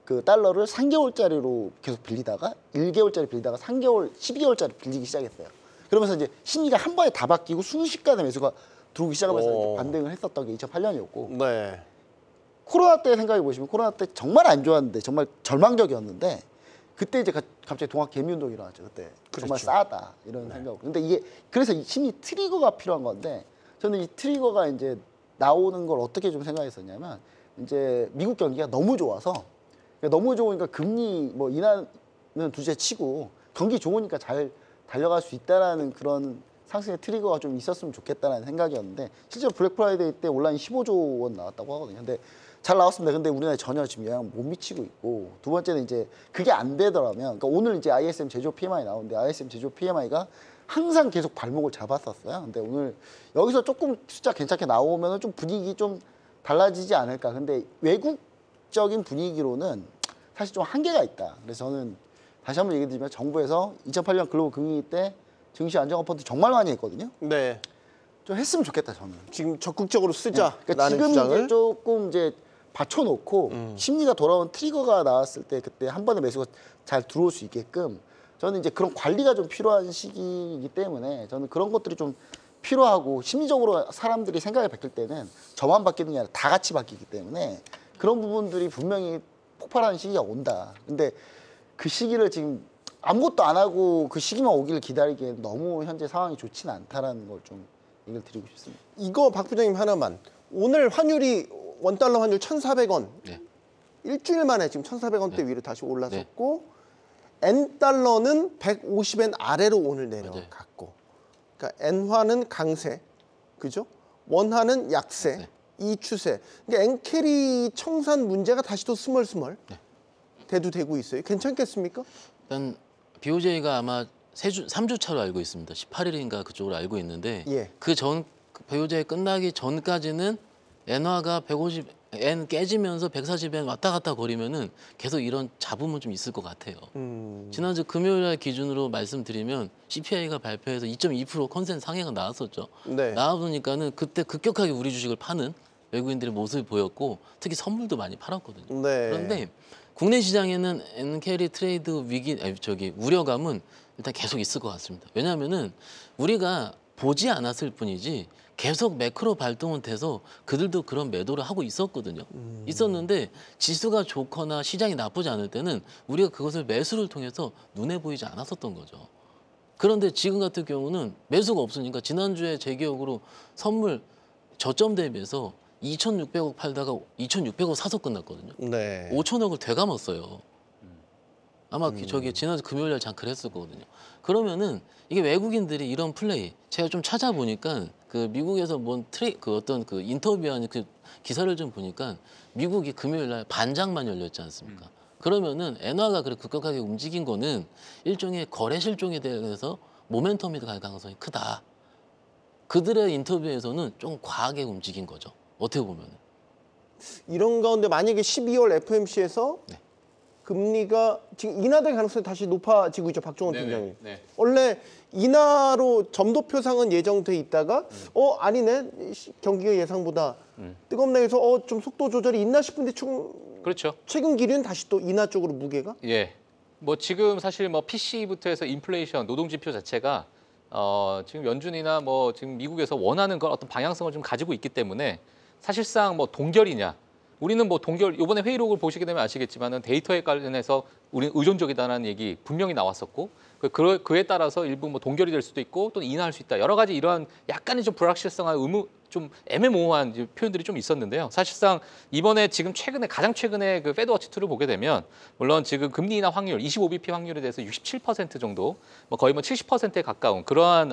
그 달러를 3개월짜리로 계속 빌리다가 1개월짜리 빌리다가 3개월, 12개월짜리 빌리기 시작했어요. 그러면서 이제 심리가 한 번에 다 바뀌고 순식간에 매수가 들어오기 시작하면서 이제 반등을 했었던 게 2008년이었고 네. 코로나 때 생각해 보시면 코로나 때 정말 안 좋았는데 정말 절망적이었는데 그때 이제 갑자기 동학 개미운동이 일어났죠. 그때 정말 그렇죠. 싸다 이런 생각으로. 근데 이게 그래서 이 심리 트리거가 필요한 건데 저는 이 트리거가 이제 나오는 걸 어떻게 좀 생각했었냐면 이제 미국 경기가 너무 좋아서 너무 좋으니까 금리 뭐 인하는 둘째 치고 경기 좋으니까 잘 달려갈 수 있다라는 그런 상승의 트리거가 좀 있었으면 좋겠다는 생각이었는데 실제로 블랙 프라이데이 때 온라인 15조 원 나왔다고 하거든요. 근데 잘 나왔습니다. 근데 우리나라에 전혀 지금 영향 못 미치고 있고 두 번째는 이제 그게 안 되더라면 그러니까 오늘 이제 ISM 제조 PMI 나오는데 ISM 제조 PMI가 항상 계속 발목을 잡았었어요. 근데 오늘 여기서 조금 숫자 괜찮게 나오면은 좀 분위기 좀 달라지지 않을까. 근데 외국적인 분위기로는 사실 좀 한계가 있다. 그래서 저는 다시 한번 얘기 드리면 정부에서 2008년 글로벌 금융위기 때 증시 안정화 펀드 정말 많이 했거든요. 네. 좀 했으면 좋겠다 저는. 지금 적극적으로 쓰자. 그러니까 지금 주장을. 이제 조금 이제 받쳐놓고 심리가 돌아온 트리거가 나왔을 때 그때 한 번에 매수가 잘 들어올 수 있게끔 저는 이제 그런 관리가 좀 필요한 시기이기 때문에 저는 그런 것들이 좀 필요하고 심리적으로 사람들이 생각이 바뀔 때는 저만 바뀌는 게 아니라 다 같이 바뀌기 때문에 그런 부분들이 분명히 폭발하는 시기가 온다. 근데 그 시기를 지금 아무것도 안 하고 그 시기만 오기를 기다리기에는 너무 현재 상황이 좋지는 않다라는 걸 좀 얘기를 드리고 싶습니다. 이거 박 부장님 하나만. 오늘 환율이 원달러 환율 1,400원. 네. 일주일 만에 지금 1,400원대 위로 다시 올라섰고 N달러는 150엔 아래로 오늘 내려갔고. 그러니까 N화는 강세. 그죠? 원화는 약세. 네. 이 추세. 그러니까 엔캐리 청산 문제가 다시 또 스멀스멀 대두되고 있어요. 괜찮겠습니까? 일단 BOJ가 아마 3주 차로 알고 있습니다. 18일인가 그쪽으로 알고 있는데 예. 그 전 BOJ 끝나기 전까지는 엔화가 150, 엔 깨지면서 140엔 왔다 갔다 거리면은 계속 이런 잡음은 좀 있을 것 같아요. 지난주 금요일 기준으로 말씀드리면 CPI가 발표해서 2.2% 컨센 상해가 나왔었죠. 네. 나와보니까는 그때 급격하게 우리 주식을 파는 외국인들의 모습이 보였고 특히 선물도 많이 팔았거든요. 네. 그런데 국내 시장에는 엔캐리 트레이드 위기, 우려감은 일단 계속 있을 것 같습니다. 왜냐하면은 우리가 보지 않았을 뿐이지 계속 매크로 발동은 돼서 그들도 그런 매도를 하고 있었거든요. 있었는데 지수가 좋거나 시장이 나쁘지 않을 때는 우리가 그것을 매수를 통해서 눈에 보이지 않았었던 거죠. 그런데 지금 같은 경우는 매수가 없으니까 지난주에 제 기억으로 선물 저점 대비해서 2,600억 팔다가 2,600억 사서 끝났거든요. 네. 5천억을 되감았어요. 아마 저기 지난주 금요일 날 잠깐 했을 거거든요. 그러면은 이게 외국인들이 이런 플레이 제가 좀 찾아보니까 그 미국에서 그 어떤 그 인터뷰한 그 기사를 좀 보니까 미국이 금요일 날 반장만 열렸지 않습니까? 그러면은 엔화가 그렇게 급격하게 움직인 거는 일종의 거래 실종에 대해서 모멘텀이 갈 가능성이 크다. 그들의 인터뷰에서는 좀 과하게 움직인 거죠. 어떻게 보면은. 이런 가운데 만약에 12월 FOMC에서 네. 금리가 지금 인하될 가능성이 다시 높아지고 있죠, 박종원 팀장님. 네. 원래 인하로 점도표상은 예정돼 있다가 아니네, 경기가 예상보다 뜨겁네 해서 좀 속도 조절이 있나 싶은데 그렇죠. 최근 기류는 다시 또 인하 쪽으로 무게가? 예. 뭐 지금 사실 뭐 PC부터 해서 인플레이션 노동 지표 자체가 지금 연준이나 뭐 지금 미국에서 원하는 걸 어떤 방향성을 좀 가지고 있기 때문에 사실상 뭐 동결이냐, 우리는 뭐 동결, 이번에 회의록을 보시게 되면 아시겠지만은 데이터에 관련해서 우리는 의존적이다라는 얘기 분명히 나왔었고, 그에 따라서 일부 뭐 동결이 될 수도 있고 또는 인하할 수 있다, 여러 가지 이러한 약간의 좀 불확실성한 좀 애매모호한 이제 표현들이 좀 있었는데요. 사실상 이번에 지금 가장 최근에 그 페드워치2를 보게 되면 물론 지금 금리 인하 확률 25bp 확률에 대해서 67% 정도, 뭐 거의 뭐 70%에 가까운 그러한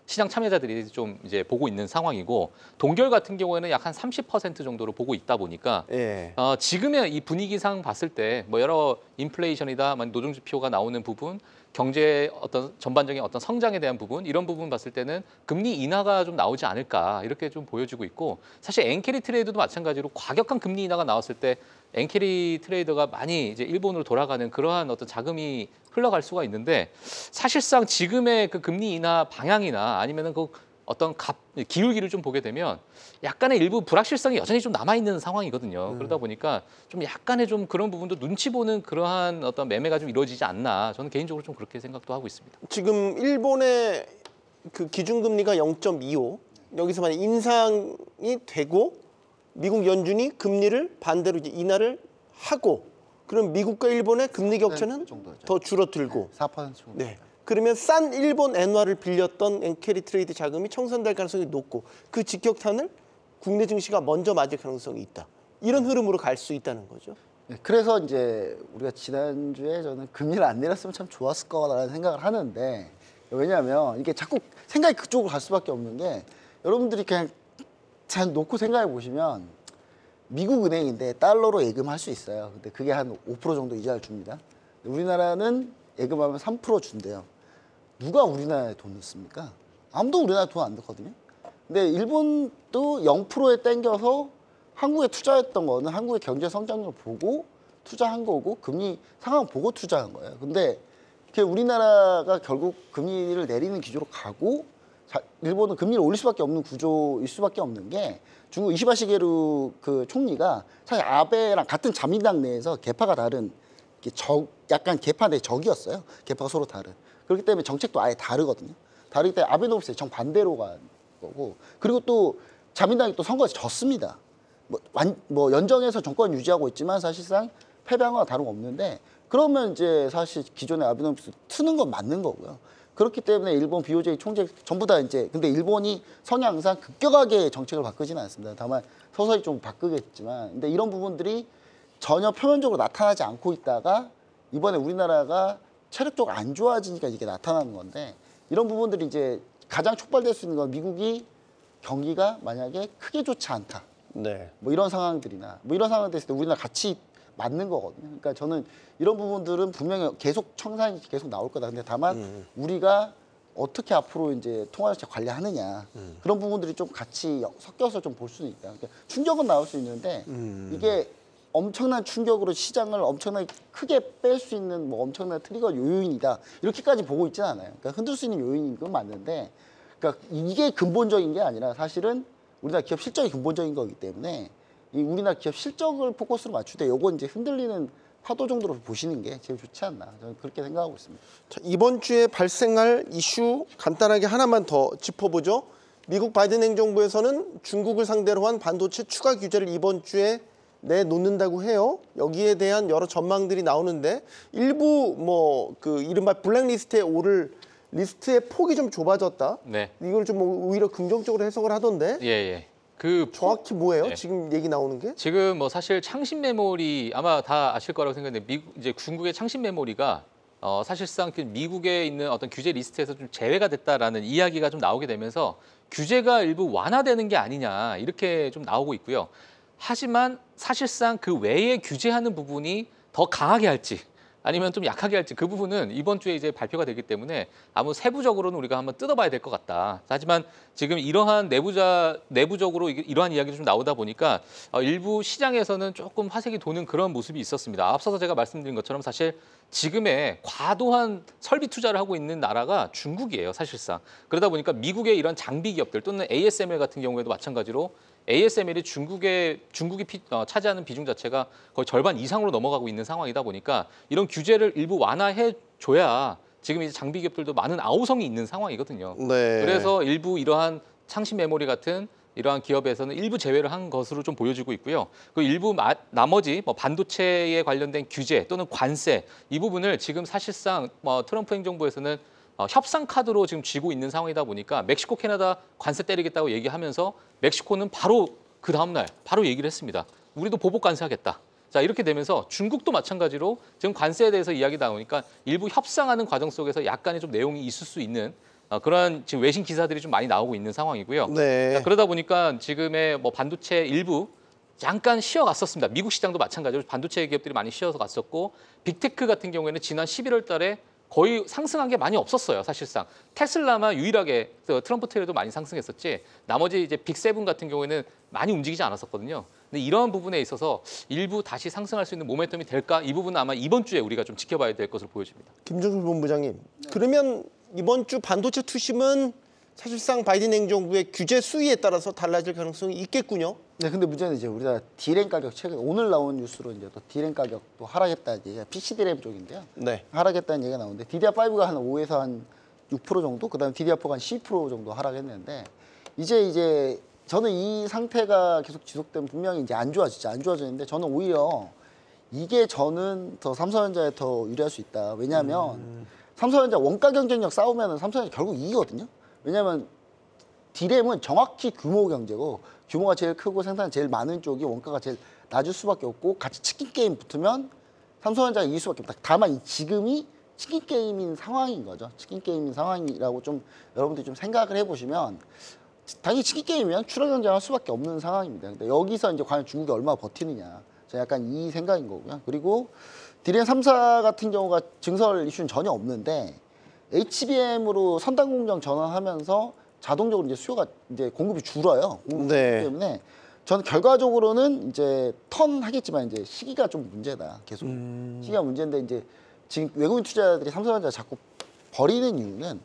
시장 참여자들이 좀 이제 보고 있는 상황이고, 동결 같은 경우에는 약 한 30% 정도로 보고 있다 보니까 예. 지금의 이 분위기상 봤을 때 뭐 여러 인플레이션이다, 노동 지표가 나오는 부분, 경제 어떤 전반적인 어떤 성장에 대한 부분, 이런 부분 봤을 때는 금리 인하가 좀 나오지 않을까 이렇게 좀 보여지고 있고, 사실 엔캐리 트레이드도 마찬가지로 과격한 금리 인하가 나왔을 때 엔캐리 트레이더가 많이 이제 일본으로 돌아가는 그러한 어떤 자금이 흘러갈 수가 있는데, 사실상 지금의 그 금리 인하 방향이나 아니면은 그 어떤 기울기를 좀 보게 되면 약간의 일부 불확실성이 여전히 좀 남아 있는 상황이거든요. 그러다 보니까 좀 약간의 좀 그런 부분도 눈치 보는 그러한 어떤 매매가 좀 이루어지지 않나, 저는 개인적으로 좀 그렇게 생각도 하고 있습니다. 지금 일본의 그 기준금리가 0.25, 여기서 만약 인상이 되고 미국 연준이 금리를 반대로 이제 인하를 하고, 그럼 미국과 일본의 금리 격차는 정도죠. 더 줄어들고, 4% 정도. 네. 그러면 싼 일본 엔화를 빌렸던 엔캐리 트레이드 자금이 청산될 가능성이 높고, 그 직격탄을 국내 증시가 먼저 맞을 가능성이 있다. 이런 흐름으로 갈 수 있다는 거죠. 네, 그래서 이제 우리가 지난주에 저는 금리를 안 내렸으면 참 좋았을 거라는 생각을 하는데, 왜냐하면 이게 자꾸 생각이 그쪽으로 갈 수밖에 없는 게, 여러분들이 그냥 잘 놓고 생각해 보시면 미국 은행인데 달러로 예금할 수 있어요. 근데 그게 한 5% 정도 이자를 줍니다. 우리나라는 예금하면 3% 준대요. 누가 우리나라에 돈을 씁니까? 아무도 우리나라에 돈 안 넣거든요. 근데 일본도 0%에 땡겨서 한국에 투자했던 거는 한국의 경제 성장률 보고 투자한 거고, 금리 상황 보고 투자한 거예요. 근데 우리나라가 결국 금리를 내리는 기조로 가고, 일본은 금리를 올릴 수밖에 없는 구조일 수밖에 없는 게, 중국 이시바 시게루 그 총리가 사실 아베랑 같은 자민당 내에서 계파가 다른, 약간 계파 내 적이었어요. 계파가 서로 다른. 그렇기 때문에 정책도 아예 다르거든요. 다르기 때문에 아베노믹스에 정반대로 간 거고, 그리고 또 자민당이 또 선거에서 졌습니다. 뭐 연정해서 정권 유지하고 있지만 사실상 패배한 거와 다름없는데, 그러면 이제 사실 기존의 아베노믹스 트는 건 맞는 거고요. 그렇기 때문에 일본 BOJ 총재 전부 다 이제, 근데 일본이 성향상 급격하게 정책을 바꾸지는 않습니다. 다만 서서히 좀 바꾸겠지만, 근데 이런 부분들이 전혀 표면적으로 나타나지 않고 있다가 이번에 우리나라가 체력적으로 안 좋아지니까 이게 나타나는 건데, 이런 부분들이 이제 가장 촉발될 수 있는 건 미국이 경기가 만약에 크게 좋지 않다. 네. 뭐 이런 상황들이나 뭐 이런 상황 됐을 때 우리나라 같이 맞는 거거든요. 그러니까 저는 이런 부분들은 분명히 계속 청산이 계속 나올 거다. 근데 다만 우리가 어떻게 앞으로 이제 통화정책 관리하느냐, 그런 부분들이 좀 같이 섞여서 좀 볼 수는 있다. 그러니까 충격은 나올 수 있는데 이게 엄청난 충격으로 시장을 엄청나게 크게 뺄 수 있는 뭐 엄청난 트리거 요인이다, 이렇게까지 보고 있지는 않아요. 그러니까 흔들 수 있는 요인인 건 맞는데, 그러니까 이게 근본적인 게 아니라 사실은 우리나라 기업 실적이 근본적인 거기 때문에 이 우리나라 기업 실적을 포커스로 맞추되 요건 이제 흔들리는 파도 정도로 보시는 게 제일 좋지 않나 저는 그렇게 생각하고 있습니다. 자, 이번 주에 발생할 이슈 간단하게 하나만 더 짚어보죠. 미국 바이든 행정부에서는 중국을 상대로 한 반도체 추가 규제를 이번 주에 내놓는다고 해요. 여기에 대한 여러 전망들이 나오는데 일부 뭐 그 이른바 블랙리스트에 오를 리스트의 폭이 좀 좁아졌다. 네. 이걸 좀 오히려 긍정적으로 해석을 하던데 예, 예. 그 정확히 뭐예요? 네. 지금 얘기 나오는 게? 지금 뭐 사실 창신 메모리 아마 다 아실 거라고 생각하는데 이제 중국의 창신 메모리가 사실상 그 미국에 있는 어떤 규제 리스트에서 좀 제외가 됐다라는 이야기가 좀 나오게 되면서 규제가 일부 완화되는 게 아니냐 이렇게 좀 나오고 있고요. 하지만 사실상 그 외에 규제하는 부분이 더 강하게 할지 아니면 좀 약하게 할지 그 부분은 이번 주에 이제 발표가 되기 때문에 아무 세부적으로는 우리가 한번 뜯어봐야 될 것 같다. 하지만 지금 이러한 내부적으로 이러한 이야기가 좀 나오다 보니까 일부 시장에서는 조금 화색이 도는 그런 모습이 있었습니다. 앞서서 제가 말씀드린 것처럼 사실 지금의 과도한 설비 투자를 하고 있는 나라가 중국이에요, 사실상. 그러다 보니까 미국의 이런 장비 기업들 또는 ASML 같은 경우에도 마찬가지로 ASML이 중국이 차지하는 비중 자체가 거의 절반 이상으로 넘어가고 있는 상황이다 보니까 이런 규제를 일부 완화해 줘야 지금 이제 장비 기업들도 많은 아우성이 있는 상황이거든요. 네. 그래서 일부 이러한 창신 메모리 같은 이러한 기업에서는 일부 제외를 한 것으로 좀 보여지고 있고요. 그 일부 나머지 뭐 반도체에 관련된 규제 또는 관세 이 부분을 지금 사실상 트럼프 행정부에서는 협상 카드로 지금 쥐고 있는 상황이다 보니까 멕시코, 캐나다 관세 때리겠다고 얘기하면서 멕시코는 바로 그 다음 날 바로 얘기를 했습니다. 우리도 보복 관세하겠다. 자, 이렇게 되면서 중국도 마찬가지로 지금 관세에 대해서 이야기 나오니까 일부 협상하는 과정 속에서 약간의 좀 내용이 있을 수 있는 그러한 지금 외신 기사들이 좀 많이 나오고 있는 상황이고요. 네. 자, 그러다 보니까 지금의 뭐 반도체 일부 잠깐 쉬어갔었습니다. 미국 시장도 마찬가지로 반도체 기업들이 많이 쉬어서 갔었고 빅테크 같은 경우에는 지난 11월 달에 거의 상승한 게 많이 없었어요, 사실상. 테슬라만 유일하게 트럼프 테일도 많이 상승했었지 나머지 이제 빅7 같은 경우에는 많이 움직이지 않았었거든요. 근데 이러한 부분에 있어서 일부 다시 상승할 수 있는 모멘텀이 될까? 이 부분은 아마 이번 주에 우리가 좀 지켜봐야 될 것으로 보여집니다. 김종필 본부장님. 그러면 이번 주 반도체 투심은 사실상 바이든 행정부의 규제 수위에 따라서 달라질 가능성이 있겠군요. 네, 근데 문제는 이제 우리나라 D램 가격 최근 오늘 나온 뉴스로 이제 또 D램 가격도 하락했다는 얘기가 PC D램 쪽인데요. 네. 하락했다는 얘기가 나오는데 DDR5가 한 5에서 한 6% 정도, 그다음에 DDR4가 한 12% 정도 하락했는데 이제 저는 이 상태가 계속 지속되면 분명히 이제 안 좋아지는데 저는 오히려 이게 저는 더 삼성전자에 더 유리할 수 있다. 왜냐하면 삼성전자 원가 경쟁력 싸우면은 삼성전자 결국 이기거든요. 왜냐하면 D램은 정확히 규모 경제고 규모가 제일 크고 생산 제일 많은 쪽이 원가가 제일 낮을 수밖에 없고 같이 치킨 게임 붙으면 삼성전자가 이길 수밖에 없다. 다만 지금이 치킨 게임인 상황인 거죠. 치킨 게임인 상황이라고 좀 여러분들이 좀 생각을 해보시면 당연히 치킨 게임이면 추락 경쟁할 수밖에 없는 상황입니다. 근데 여기서 이제 과연 중국이 얼마나 버티느냐, 저 약간 이 생각인 거고요. 그리고 D램 3사 같은 경우가 증설 이슈는 전혀 없는데 HBM으로 선단 공정 전환하면서 자동적으로 이제 수요가 이제 공급이 줄어요. 공급이 네. 줄기 때문에 저는 결과적으로는 이제 턴 하겠지만 이제 시기가 좀 문제다. 계속 시기가 문제인데 이제 지금 외국인 투자자들이 삼성전자 자꾸 버리는 이유는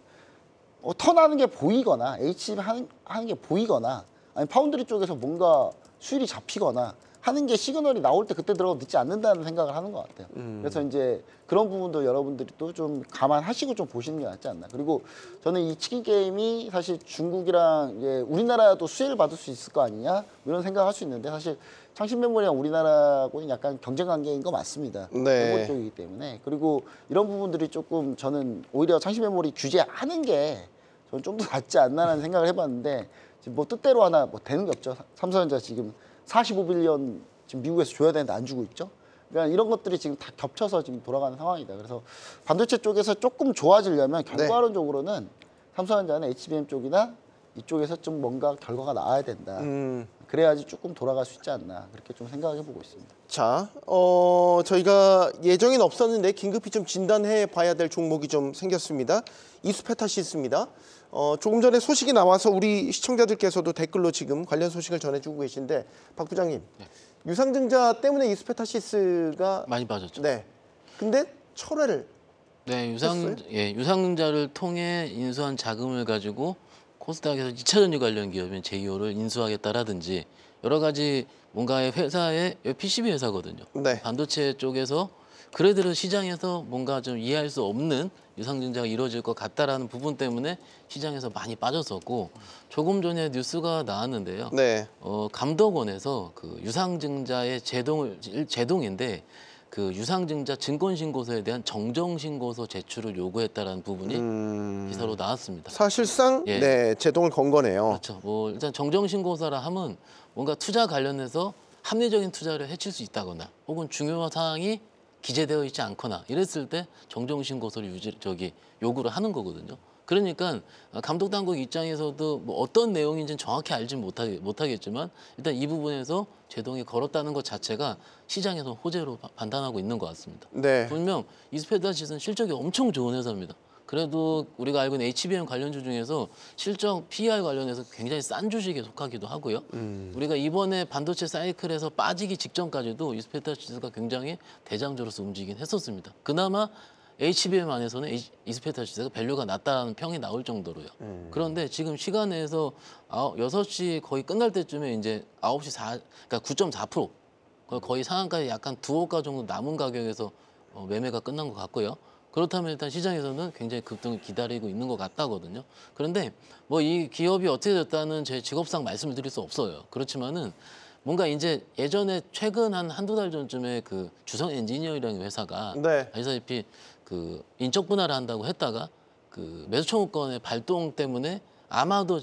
턴하는 게 보이거나 HBM 하는 게 보이거나 아니 파운드리 쪽에서 뭔가 수율이 잡히거나 하는 게 시그널이 나올 때 그때 들어가도 늦지 않는다는 생각을 하는 것 같아요. 그래서 이제 그런 부분도 여러분들이 또 좀 감안하시고 좀 보시는 게 낫지 않나. 그리고 저는 이 치킨 게임이 사실 중국이랑 이제 우리나라도 수혜를 받을 수 있을 거 아니냐 이런 생각할 수 있는데 사실 창신 메모리랑 우리나라하고는 약간 경쟁 관계인 거 맞습니다. 네. 메모리 쪽이기 때문에 그리고 이런 부분들이 조금 저는 오히려 창신 메모리 규제하는 게 저는 좀 더 낫지 않나라는 생각을 해봤는데 지금 뭐 뜻대로 하나 뭐 되는 게 없죠. 삼성전자 지금 45빌리언 지금 미국에서 줘야 되는데 안 주고 있죠. 그러니까 이런 것들이 지금 다 겹쳐서 지금 돌아가는 상황이다. 그래서 반도체 쪽에서 조금 좋아지려면 결과론적으로는 삼성전자는 HBM 쪽이나 이쪽에서 좀 뭔가 결과가 나와야 된다. 그래야지 조금 돌아갈 수 있지 않나 그렇게 좀 생각해 보고 있습니다. 자, 저희가 예정엔 없었는데 긴급히 좀 진단해 봐야 될 종목이 좀 생겼습니다. 이스페타시스입니다. 조금 전에 소식이 나와서 우리 시청자들께서도 댓글로 지금 관련 소식을 전해주고 계신데 박 부장님, 유상증자 때문에 이스페타시스가 많이 빠졌죠. 네, 근데 철회를 네, 유상증자를 통해 인수한 자금을 가지고 코스닥에서 2차 전지 관련 기업인 제이오를 인수하겠다라든지 여러 가지 뭔가의 회사의 PCB 회사거든요. 네. 반도체 쪽에서 그래도 시장에서 뭔가 좀 이해할 수 없는 유상증자가 이루어질 것 같다라는 부분 때문에 시장에서 많이 빠졌었고 조금 전에 뉴스가 나왔는데요. 네. 감독원에서 그 유상증자의 제동인데 그 유상증자 증권신고서에 대한 정정신고서 제출을 요구했다라는 부분이 기사로 나왔습니다. 사실상 예. 네, 제동을 건 거네요. 그렇죠. 뭐 일단 정정신고서라 하면 뭔가 투자 관련해서 합리적인 투자를 해칠 수 있다거나 혹은 중요한 사항이 기재되어 있지 않거나 이랬을 때 정정신고서를 요구를 하는 거거든요. 그러니까 감독 당국 입장에서도 뭐 어떤 내용인지는 정확히 알지는 못하겠지만 일단 이 부분에서 제동이 걸었다는 것 자체가 시장에서 호재로 판단하고 있는 것 같습니다. 네. 분명 이스페다시스는 실적이 엄청 좋은 회사입니다. 그래도 우리가 알고 있는 HBM 관련주 중에서 실적 PER 관련해서 굉장히 싼 주식에 속하기도 하고요. 우리가 이번에 반도체 사이클에서 빠지기 직전까지도 이스페다시스가 굉장히 대장주로서 움직이긴 했었습니다. 그나마 HBM 안에서는 이스페다시스가 밸류가 낮다는 평이 나올 정도로요. 그런데 지금 시간에서 6시 거의 끝날 때쯤에 이제 9시 그러니까 9.4% 거의 상한가에 약간 두호가 정도 남은 가격에서 매매가 끝난 것 같고요. 그렇다면 일단 시장에서는 굉장히 급등을 기다리고 있는 것 같다거든요. 그런데 뭐 이 기업이 어떻게 됐다는 제 직업상 말씀을 드릴 수 없어요. 그렇지만은 뭔가 이제 예전에 최근 한두 달 전쯤에 그 주성 엔지니어링 회사가 네. 아시다시피 그 인적 분할을 한다고 했다가 그 매수청구권의 발동 때문에 아마도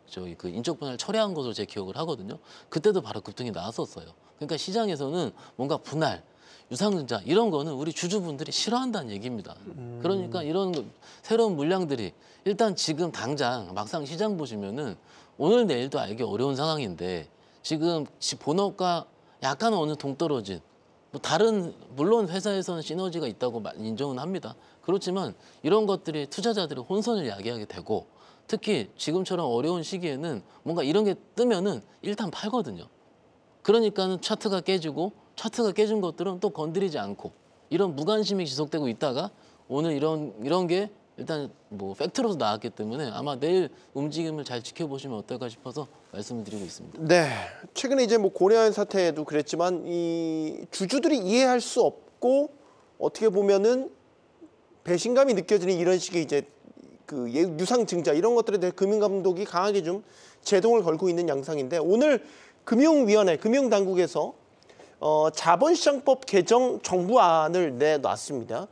저희 그 인적 분할 철회한 것으로 제 기억을 하거든요. 그때도 바로 급등이 나왔었어요. 그러니까 시장에서는 뭔가 분할 유상증자 이런 거는 우리 주주분들이 싫어한다는 얘기입니다. 그러니까 이런 새로운 물량들이 일단 지금 당장 막상 시장 보시면은 오늘 내일도 알기 어려운 상황인데 지금 본업과 약간 어느 동떨어진 뭐 다른 물론 회사에서는 시너지가 있다고 인정은 합니다. 그렇지만 이런 것들이 투자자들의 혼선을 야기하게 되고 특히 지금처럼 어려운 시기에는 뭔가 이런 게 뜨면은 일단 팔거든요. 그러니까는 차트가 깨지고 차트가 깨진 것들은 또 건드리지 않고 이런 무관심이 지속되고 있다가 오늘 이런 게 일단 뭐 팩트로서 나왔기 때문에 아마 내일 움직임을 잘 지켜보시면 어떨까 싶어서 말씀을 드리고 있습니다. 네. 최근에 이제 뭐 고려한 사태에도 그랬지만 이 주주들이 이해할 수 없고 어떻게 보면은 배신감이 느껴지는 이런 식의 이제 그 유상증자 이런 것들에 대해 금융감독이 강하게 좀 제동을 걸고 있는 양상인데 오늘 금융위원회, 금융당국에서 자본시장법 개정 정부안을 내놨습니다.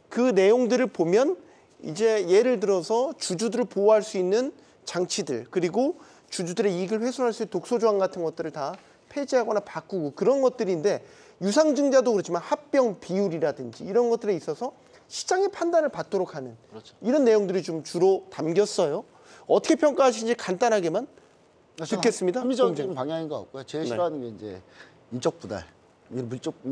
그 내용들을 보면 이제 예를 들어서 주주들을 보호할 수 있는 장치들 그리고 주주들의 이익을 훼손할 수 있는 독소조항 같은 것들을 다 폐지하거나 바꾸고 그런 것들인데 유상증자도 그렇지만 합병 비율이라든지 이런 것들에 있어서 시장의 판단을 받도록 하는 그렇죠. 이런 내용들이 좀 주로 담겼어요. 어떻게 평가하시는지 간단하게만 듣겠습니다. 합리적인 방향인 것 같고요. 제일 싫어하는 게 이제 인적 분할.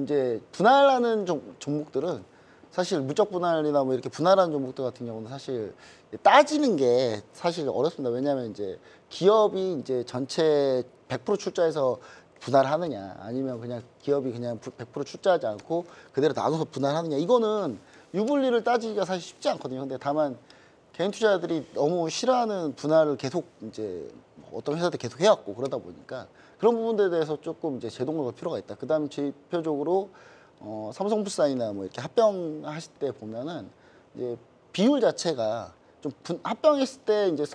이제 분할하는 종목들은 사실 물적 분할이나 뭐 이렇게 분할하는 종목들 같은 경우는 사실 따지는 게 사실 어렵습니다. 왜냐하면 이제 기업이 이제 전체 100% 출자해서 분할하느냐 아니면 그냥 기업이 그냥 100% 출자하지 않고 그대로 나눠서 분할하느냐 이거는 유불리를 따지기가 사실 쉽지 않거든요. 근데 다만 개인 투자자들이 너무 싫어하는 분할을 계속 이제 어떤 회사들 계속 해왔고 그러다 보니까 그런 부분들에 대해서 조금 이제 제동을 걸 필요가 있다. 그다음에 대표적으로 삼성물산이나 뭐 이렇게 합병하실 때 보면은 이제 비율 자체가 좀 합병했을 때 이제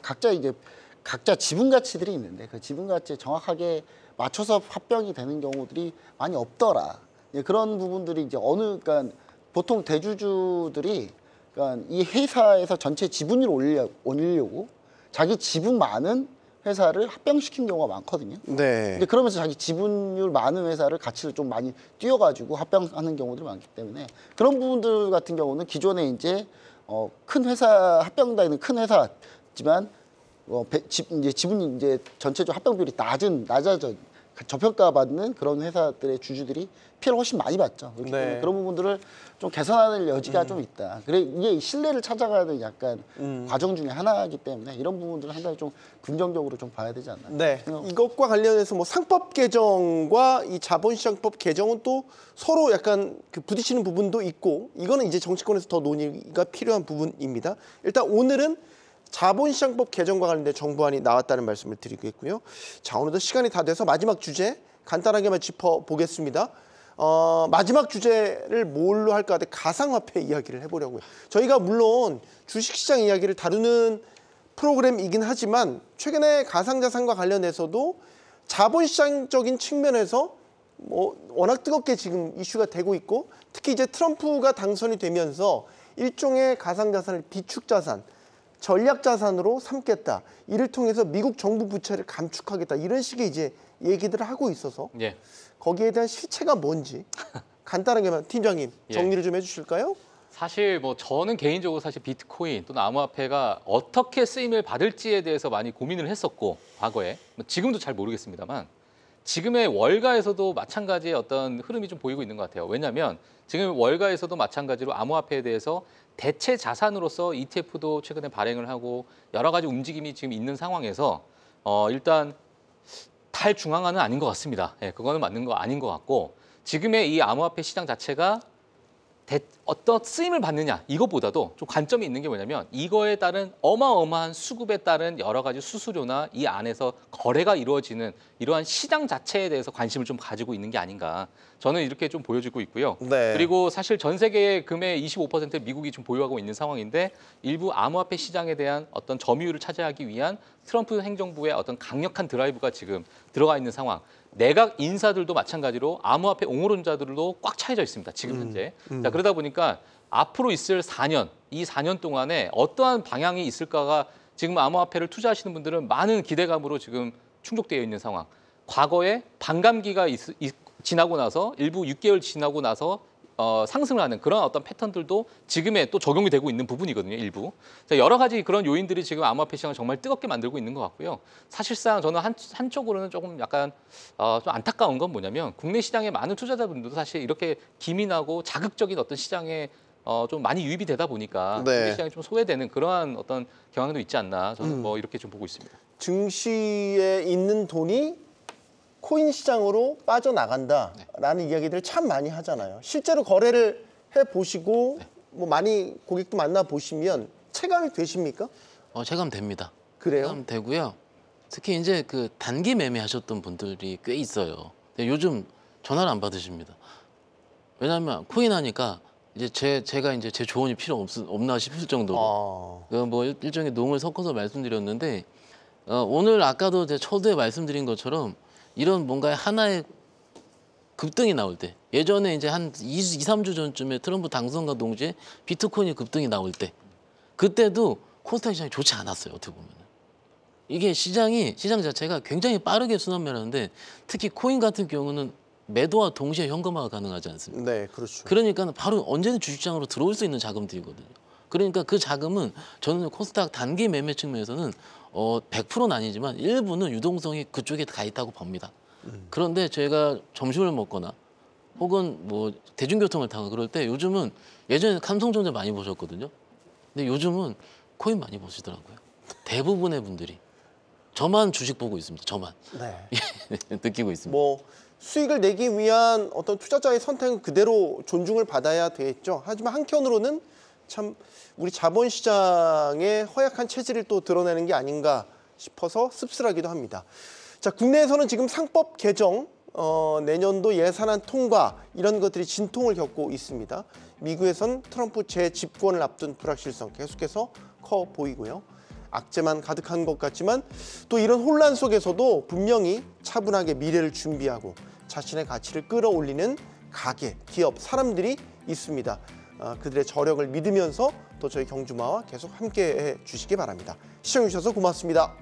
각자 지분 가치들이 있는데 그 지분 가치에 정확하게 맞춰서 합병이 되는 경우들이 많이 없더라. 그런 부분들이 이제 그러니까 보통 대주주들이 그러니까 이 회사에서 전체 지분율을 올리려고 자기 지분 많은 회사를 합병시킨 경우가 많거든요. 네. 근데 그러면서 자기 지분율 많은 회사를 가치를 좀 많이 띄워가지고 합병하는 경우들이 많기 때문에 그런 부분들 같은 경우는 기존에 이제 큰 회사 합병돼 있는 큰 회사지만 이제 지분 이제 전체적 합병 비율이 낮아져 저평가받는 그런 회사들의 주주들이 피해를 훨씬 많이 봤죠. 그렇기 때문에 그런 부분들을 좀 개선하는 여지가 좀 있다. 그래 이게 신뢰를 찾아가는 약간 과정 중에 하나이기 때문에 이런 부분들을 상당히 좀 긍정적으로 좀 봐야 되지 않나. 네. 이것과 관련해서 뭐 상법 개정과 이 자본시장법 개정은 또 서로 약간 그 부딪히는 부분도 있고 이거는 이제 정치권에서 더 논의가 필요한 부분입니다. 일단 오늘은 자본시장법 개정과 관련된 정부안이 나왔다는 말씀을 드리겠고요. 자, 오늘도 시간이 다 돼서 마지막 주제 간단하게만 짚어보겠습니다. 마지막 주제를 뭘로 할까 하는데 가상화폐 이야기를 해보려고요. 저희가 물론 주식시장 이야기를 다루는 프로그램이긴 하지만 최근에 가상자산과 관련해서도 자본시장적인 측면에서 워낙 뜨겁게 지금 이슈가 되고 있고 특히 이제 트럼프가 당선이 되면서 일종의 가상자산을 비축자산, 전략자산으로 삼겠다. 이를 통해서 미국 정부 부채를 감축하겠다. 이런 식의 이제 얘기들을 하고 있어서 예. 거기에 대한 실체가 뭔지 간단하게만 팀장님 정리를 좀 해주실까요? 사실 뭐 저는 개인적으로 사실 비트코인 또는 암호화폐가 어떻게 쓰임을 받을지에 대해서 많이 고민을 했었고 과거에 지금도 잘 모르겠습니다만 지금의 월가에서도 마찬가지의 어떤 흐름이 좀 보이고 있는 것 같아요. 왜냐하면 지금 월가에서도 마찬가지로 암호화폐에 대해서 대체 자산으로서 ETF도 최근에 발행을 하고 여러 가지 움직임이 지금 있는 상황에서 일단 탈중앙화는 아닌 것 같습니다. 예, 그거는 맞는 거 아닌 것 같고 지금의 이 암호화폐 시장 자체가 어떤 쓰임을 받느냐 이것보다도 좀 관점이 있는 게 뭐냐면 이거에 따른 어마어마한 수급에 따른 여러 가지 수수료나 이 안에서 거래가 이루어지는 이러한 시장 자체에 대해서 관심을 좀 가지고 있는 게 아닌가 저는 이렇게 좀 보여지고 있고요. 네. 그리고 사실 전 세계의 금의 25%를 미국이 좀 보유하고 있는 상황인데 일부 암호화폐 시장에 대한 어떤 점유율을 차지하기 위한 트럼프 행정부의 어떤 강력한 드라이브가 지금 들어가 있는 상황. 내각 인사들도 마찬가지로 암호화폐 옹호론자들로 꽉 차여져 있습니다. 지금 현재. 자, 그러다 보니까 앞으로 있을 4년, 이 4년 동안에 어떠한 방향이 있을까가 지금 암호화폐를 투자하시는 분들은 많은 기대감으로 지금 충족되어 있는 상황. 과거에 반감기가 지나고 나서 일부 6개월 지나고 나서 상승을 하는 그런 어떤 패턴들도 지금에 또 적용이 되고 있는 부분이거든요, 일부. 여러 가지 그런 요인들이 지금 암호화폐 시장을 정말 뜨겁게 만들고 있는 것 같고요. 사실상 저는 한쪽으로는 조금 약간 좀 안타까운 건 뭐냐면 국내 시장의 많은 투자자분들도 사실 이렇게 기민하고 자극적인 어떤 시장에 좀 많이 유입이 되다 보니까 네. 국내 시장이 좀 소외되는 그러한 어떤 경향도 있지 않나 저는 뭐 이렇게 좀 보고 있습니다. 증시에 있는 돈이 코인 시장으로 빠져나간다라는 이야기들을 참 많이 하잖아요. 실제로 거래를 해보시고 뭐 많이 고객도 만나보시면 체감이 되십니까? 체감됩니다. 그래요? 체감되고요. 특히 이제 그 단기 매매하셨던 분들이 꽤 있어요. 근데 요즘 전화를 안 받으십니다. 왜냐하면 코인 하니까 이제 제가 이제 제 조언이 필요 없나 싶을 정도로 뭐 일종의 농을 섞어서 말씀드렸는데 오늘 아까도 제 초두에 말씀드린 것처럼 이런 뭔가 하나의 급등이 나올 때 예전에 이제 한 2-3주 전쯤에 트럼프 당선과 동시에 비트코인이 급등이 나올 때 그때도 코스닥 시장이 좋지 않았어요. 어떻게 보면 이게 시장 자체가 굉장히 빠르게 순환매라는데 특히 코인 같은 경우는 매도와 동시에 현금화가 가능하지 않습니까? 네, 그렇죠. 그러니까 바로 언제든 주식시장으로 들어올 수 있는 자금들이거든요. 그러니까 그 자금은 저는 코스닥 단기 매매 측면에서는 100%는 아니지만 일부는 유동성이 그쪽에 가 있다고 봅니다. 그런데 제가 점심을 먹거나 혹은 뭐 대중교통을 타고 그럴 때 요즘은 예전에 삼성전자 많이 보셨거든요. 근데 요즘은 코인 많이 보시더라고요. 대부분의 분들이. 저만 주식 보고 있습니다. 저만. 네. 느끼고 있습니다. 뭐 수익을 내기 위한 어떤 투자자의 선택은 그대로 존중을 받아야 되겠죠. 하지만 한편으로는 참 우리 자본시장의 허약한 체질을 또 드러내는 게 아닌가 싶어서 씁쓸하기도 합니다. 자, 국내에서는 지금 상법 개정, 내년도 예산안 통과 이런 것들이 진통을 겪고 있습니다. 미국에선 트럼프 재집권을 앞둔 불확실성 계속해서 커 보이고요. 악재만 가득한 것 같지만 또 이런 혼란 속에서도 분명히 차분하게 미래를 준비하고 자신의 가치를 끌어올리는 가게, 기업, 사람들이 있습니다. 그들의 저력을 믿으면서 또 저희 경주마와 계속 함께해 주시기 바랍니다. 시청해 주셔서 고맙습니다.